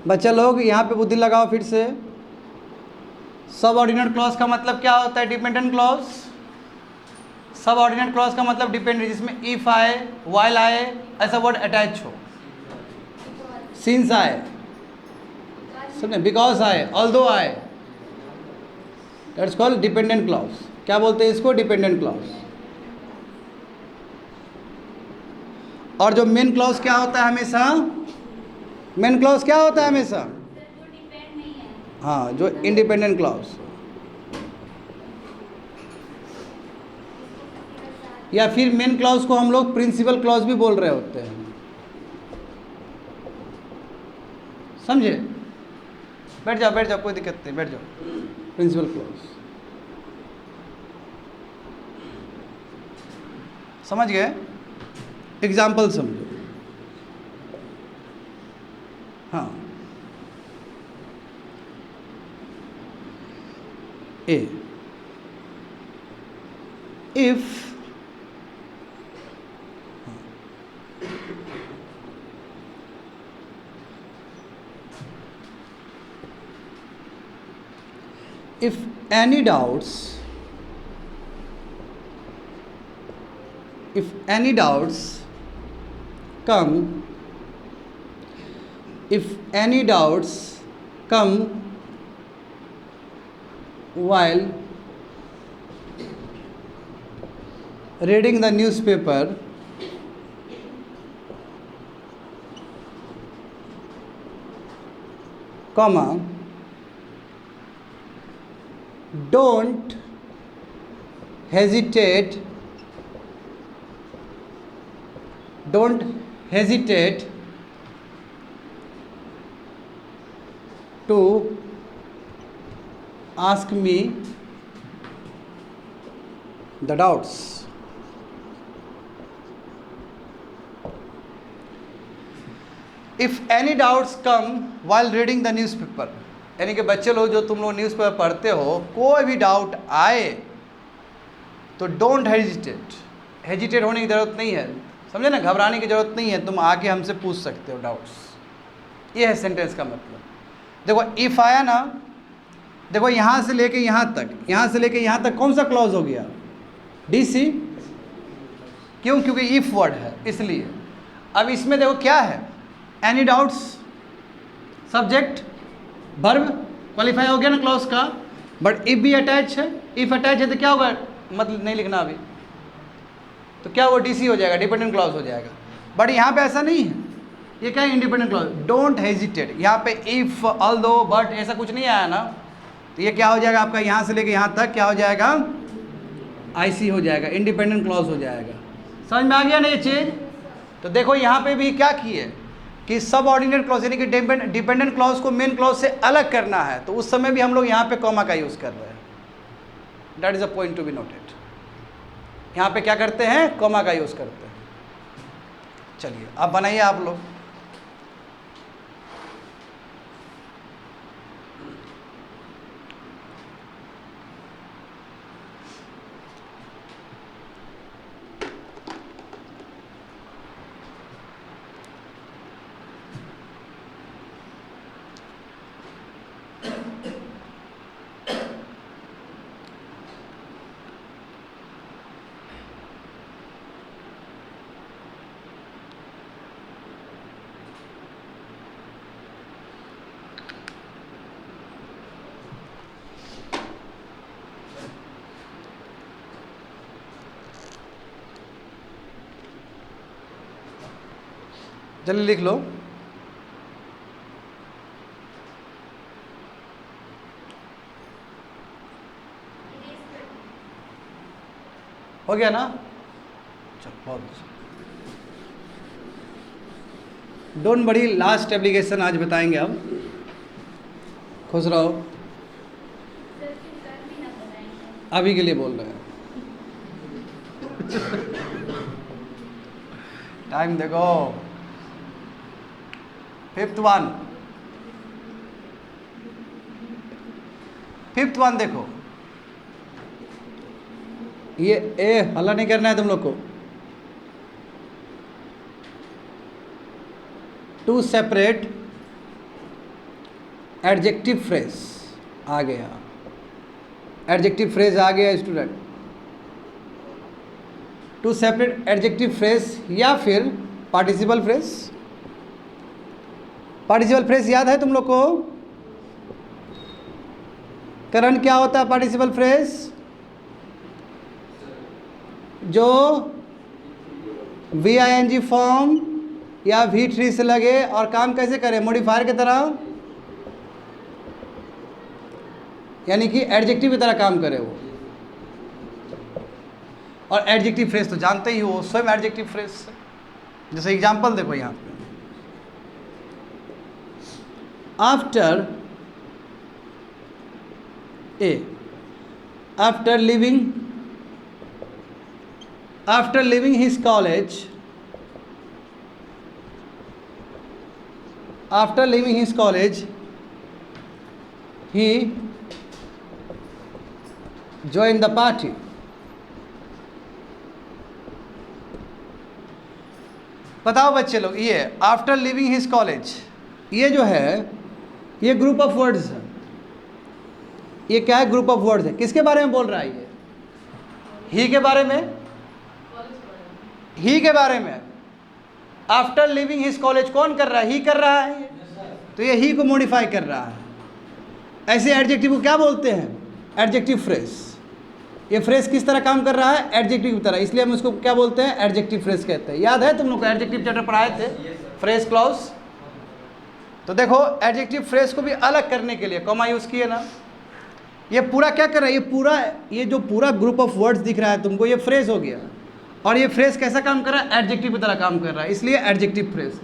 बच्चा लोग यहाँ पे बुद्धि लगाओ फिर से। सब ऑर्डिनेट क्लॉज का मतलब क्या होता है? Dependent clause. सब ऑर्डिनेट क्लॉज का मतलब डिपेंडेंट, जिसमें इफ आए, वाइल आए, ऐसा वर्ड अटैच हो, सिंस आए, समझे, बिकॉज आए, ऑल्दो आए, दैट्स कॉल्ड डिपेंडेंट क्लॉज। क्या बोलते हैं इसको? Dependent clause. और जो मेन क्लॉज क्या होता है हमेशा? मेन क्लॉज क्या होता है हमेशा? जो डिपेंड नहीं है। हाँ, जो इंडिपेंडेंट क्लॉज, या फिर मेन क्लॉज को हम लोग प्रिंसिपल क्लॉज भी बोल रहे होते हैं। समझे? बैठ जाओ बैठ जाओ, कोई दिक्कत नहीं, बैठ जाओ। प्रिंसिपल क्लॉज समझ गए? एग्जाम्पल समझो। हाँ, ए, if if any doubts, if any doubts come, if any doubts come while reading the newspaper, comma, don't hesitate, don't hesitate to ask me the doubts. If any doubts come while reading the newspaper, यानी कि बच्चे लोग जो तुम लोग newspaper पढ़ते हो, कोई भी डाउट आए तो डोंट हेजिटेट। हेजिटेट होने की ज़रूरत नहीं है, समझे ना, घबराने की ज़रूरत नहीं है, तुम आके हमसे पूछ सकते हो डाउट्स। ये है सेंटेंस का मतलब। देखो इफ़ आया ना, देखो यहाँ से लेके यहाँ तक, यहाँ से लेके यहाँ तक कौन सा क्लॉज हो गया? DC। क्यों? क्योंकि इफ वर्ड है इसलिए। अब इसमें देखो क्या है? Any doubts, subject, verb, qualify हो गया ना क्लॉज का। बट इफ भी अटैच है, इफ अटैच है तो क्या होगा? मतलब नहीं लिखना अभी, तो क्या वो DC हो जाएगा, डिपेंडेंट क्लॉज हो जाएगा। बट यहाँ पे ऐसा नहीं है, ये क्या है? Independent clause. डोंट हेजिटेट, यहाँ पे इफ, ऑल्दो, बट ऐसा कुछ नहीं आया ना, तो ये क्या हो जाएगा आपका? यहाँ से लेके यहाँ तक क्या हो जाएगा? IC हो जाएगा, इंडिपेंडेंट क्लॉज हो जाएगा। समझ में आ गया ना ये चीज़? तो देखो यहाँ पे भी क्या किए कि सब ऑर्डिनेट क्लॉज यानी कि डिपेंडेंट क्लॉज को मेन क्लॉज से अलग करना है, तो उस समय भी हम लोग यहाँ पे कॉमा का यूज़ कर रहे हैं। That is a point to be noted. यहाँ पे क्या करते हैं, कॉमा का यूज़ करते हैं। चलिए अब बनाइए आप लोग। जल्दी लिख लो। हो गया ना? चलो बहुत अच्छा। डोंट वरी, लास्ट एप्लीकेशन आज बताएंगे अब। खुश रहो। सर फिर कल भी ना बताएंगे। अभी के लिए बोल रहे हैं। टाइम देखो। 5th वन देखो, ये ए हल्ला नहीं करना है तुम लोग को। टू सेपरेट एडजेक्टिव फ्रेज आ गया, एडजेक्टिव फ्रेज आ गया student. To separate adjective phrase या फिर पार्टिसिपल फ्रेज। पार्टिसिपल फ्रेज याद है तुम लोग को? करण क्या होता है पार्टिसिपल फ्रेज? जो VING फॉर्म या V3 से लगे और काम कैसे करे, मॉडिफायर की तरह, यानी कि एडजेक्टिव की तरह काम करे वो। और एडजेक्टिव फ्रेज तो जानते ही हो, स्वयं एडजेक्टिव फ्रेज। जैसे एग्जांपल देखो यहाँ पे, after a, after living his college, after leaving his college he joined the party। बताओ बच्चे लोग, ये आफ्टर लिविंग हिज कॉलेज, ये जो है ये ग्रुप ऑफ वर्ड्स है। ये क्या है? ग्रुप ऑफ वर्ड्स है। किसके बारे में बोल रहा है ये? ही के बारे में, ही के बारे में। आफ्टर लिविंग हिज कॉलेज कौन कर रहा है? ही कर रहा है ये। तो ये ही को मॉडिफाई कर रहा है। ऐसे एडजेक्टिव को क्या बोलते हैं? Adjective phrase. ये फ्रेज किस तरह काम कर रहा है? एडजेक्टिव की तरह, इसलिए हम उसको क्या बोलते हैं? एडजेक्टिव फ्रेज कहते हैं। याद है तुम लोग को एडजेक्टिव चैप्टर पढ़ाए थे, फ्रेज क्लॉज। तो देखो एडजेक्टिव फ्रेज को भी अलग करने के लिए कॉमा यूज किए ना। ये पूरा क्या कर रहा है? ये जो पूरा ग्रुप ऑफ वर्ड्स दिख रहा है तुमको, ये फ्रेज हो गया। और ये फ्रेज कैसा काम कर रहा है? एडजेक्टिव की तरह काम कर रहा है, इसलिए एडजेक्टिव फ्रेज।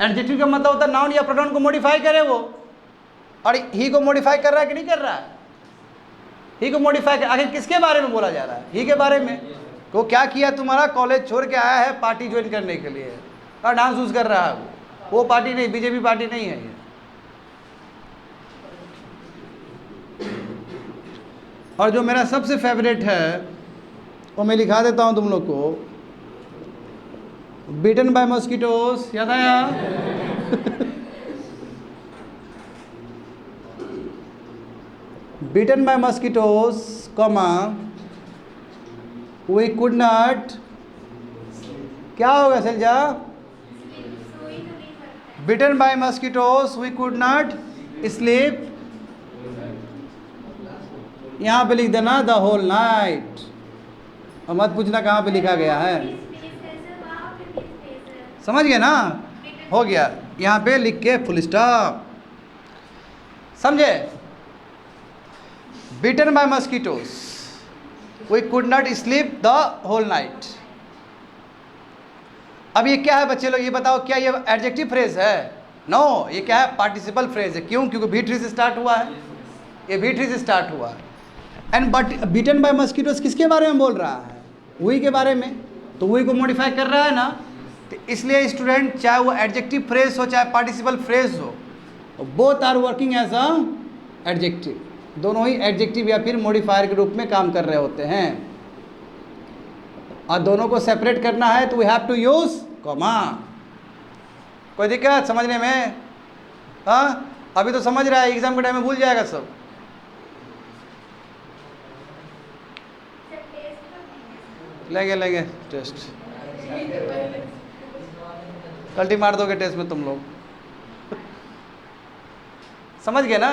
एडजेक्टिव का मतलब होता है नाउन या प्रोनाउन को मॉडिफाई करे वो। और ही को मॉडिफाई कर रहा है कि नहीं कर रहा है? ही को मॉडिफाई कर, आखिर किसके बारे में बोला जा रहा है? ही के बारे में। वो क्या किया? तुम्हारा कॉलेज छोड़ के आया है पार्टी ज्वाइन करने के लिए, और डांस यूज कर रहा है वो पार्टी नहीं, बीजेपी पार्टी नहीं है ये। और जो मेरा सबसे फेवरेट है वो मैं लिखा देता हूं तुम लोग को, बीटन बाय मॉस्किटोस। याद आया? Beaten by mosquitoes comma we could not, क्या होगा Salja? Beaten by mosquitoes we could not sleep. यहाँ पे लिख देना द होल नाइट, और मत पूछना कहाँ पे लिखा गया है। समझ गए ना? हो गया, यहाँ पे लिख के फुल स्टॉप। समझे? Beaten by mosquitoes we could not sleep the whole night. अब ये क्या है बच्चे लोग? ये बताओ, क्या ये एडजेक्टिव फ्रेज है? नो, ये क्या है? पार्टिसिपल फ्रेज है। क्यों? क्योंकि V3 से स्टार्ट हुआ है, ये V3 से स्टार्ट हुआ है। And but beaten by mosquitoes किसके बारे में बोल रहा है? हुई के बारे में, तो हुई को मॉडिफाई कर रहा है ना। तो इसलिए स्टूडेंट, चाहे वो एडजेक्टिव फ्रेज हो चाहे पार्टिसिपल फ्रेज हो, both are working as a adjective, दोनों ही एडजेक्टिव या फिर मॉडिफायर के रूप में काम कर रहे होते हैं। और दोनों को सेपरेट करना है तो we have to use comma. कोई दिक्कत समझने में? हाँ, अभी तो समझ रहा है, एग्जाम के टाइम में भूल जाएगा सब। लेंगे टेस्ट, कल्टी मार दोगे टेस्ट में तुम लोग। समझ गए ना?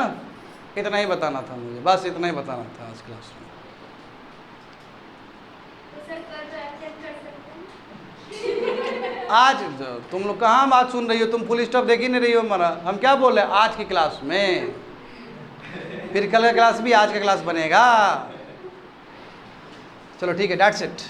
इतना ही बताना था मुझे, बस इतना ही बताना था आज क्लास में। आज तुम लोग कहाँ बात सुन रही हो? तुम फुल स्टॉप देख ही नहीं रही हो हमारा। हम क्या बोल रहे हैं? आज की क्लास में, फिर कल का क्लास भी आज का क्लास बनेगा। चलो ठीक है, दैट्स इट।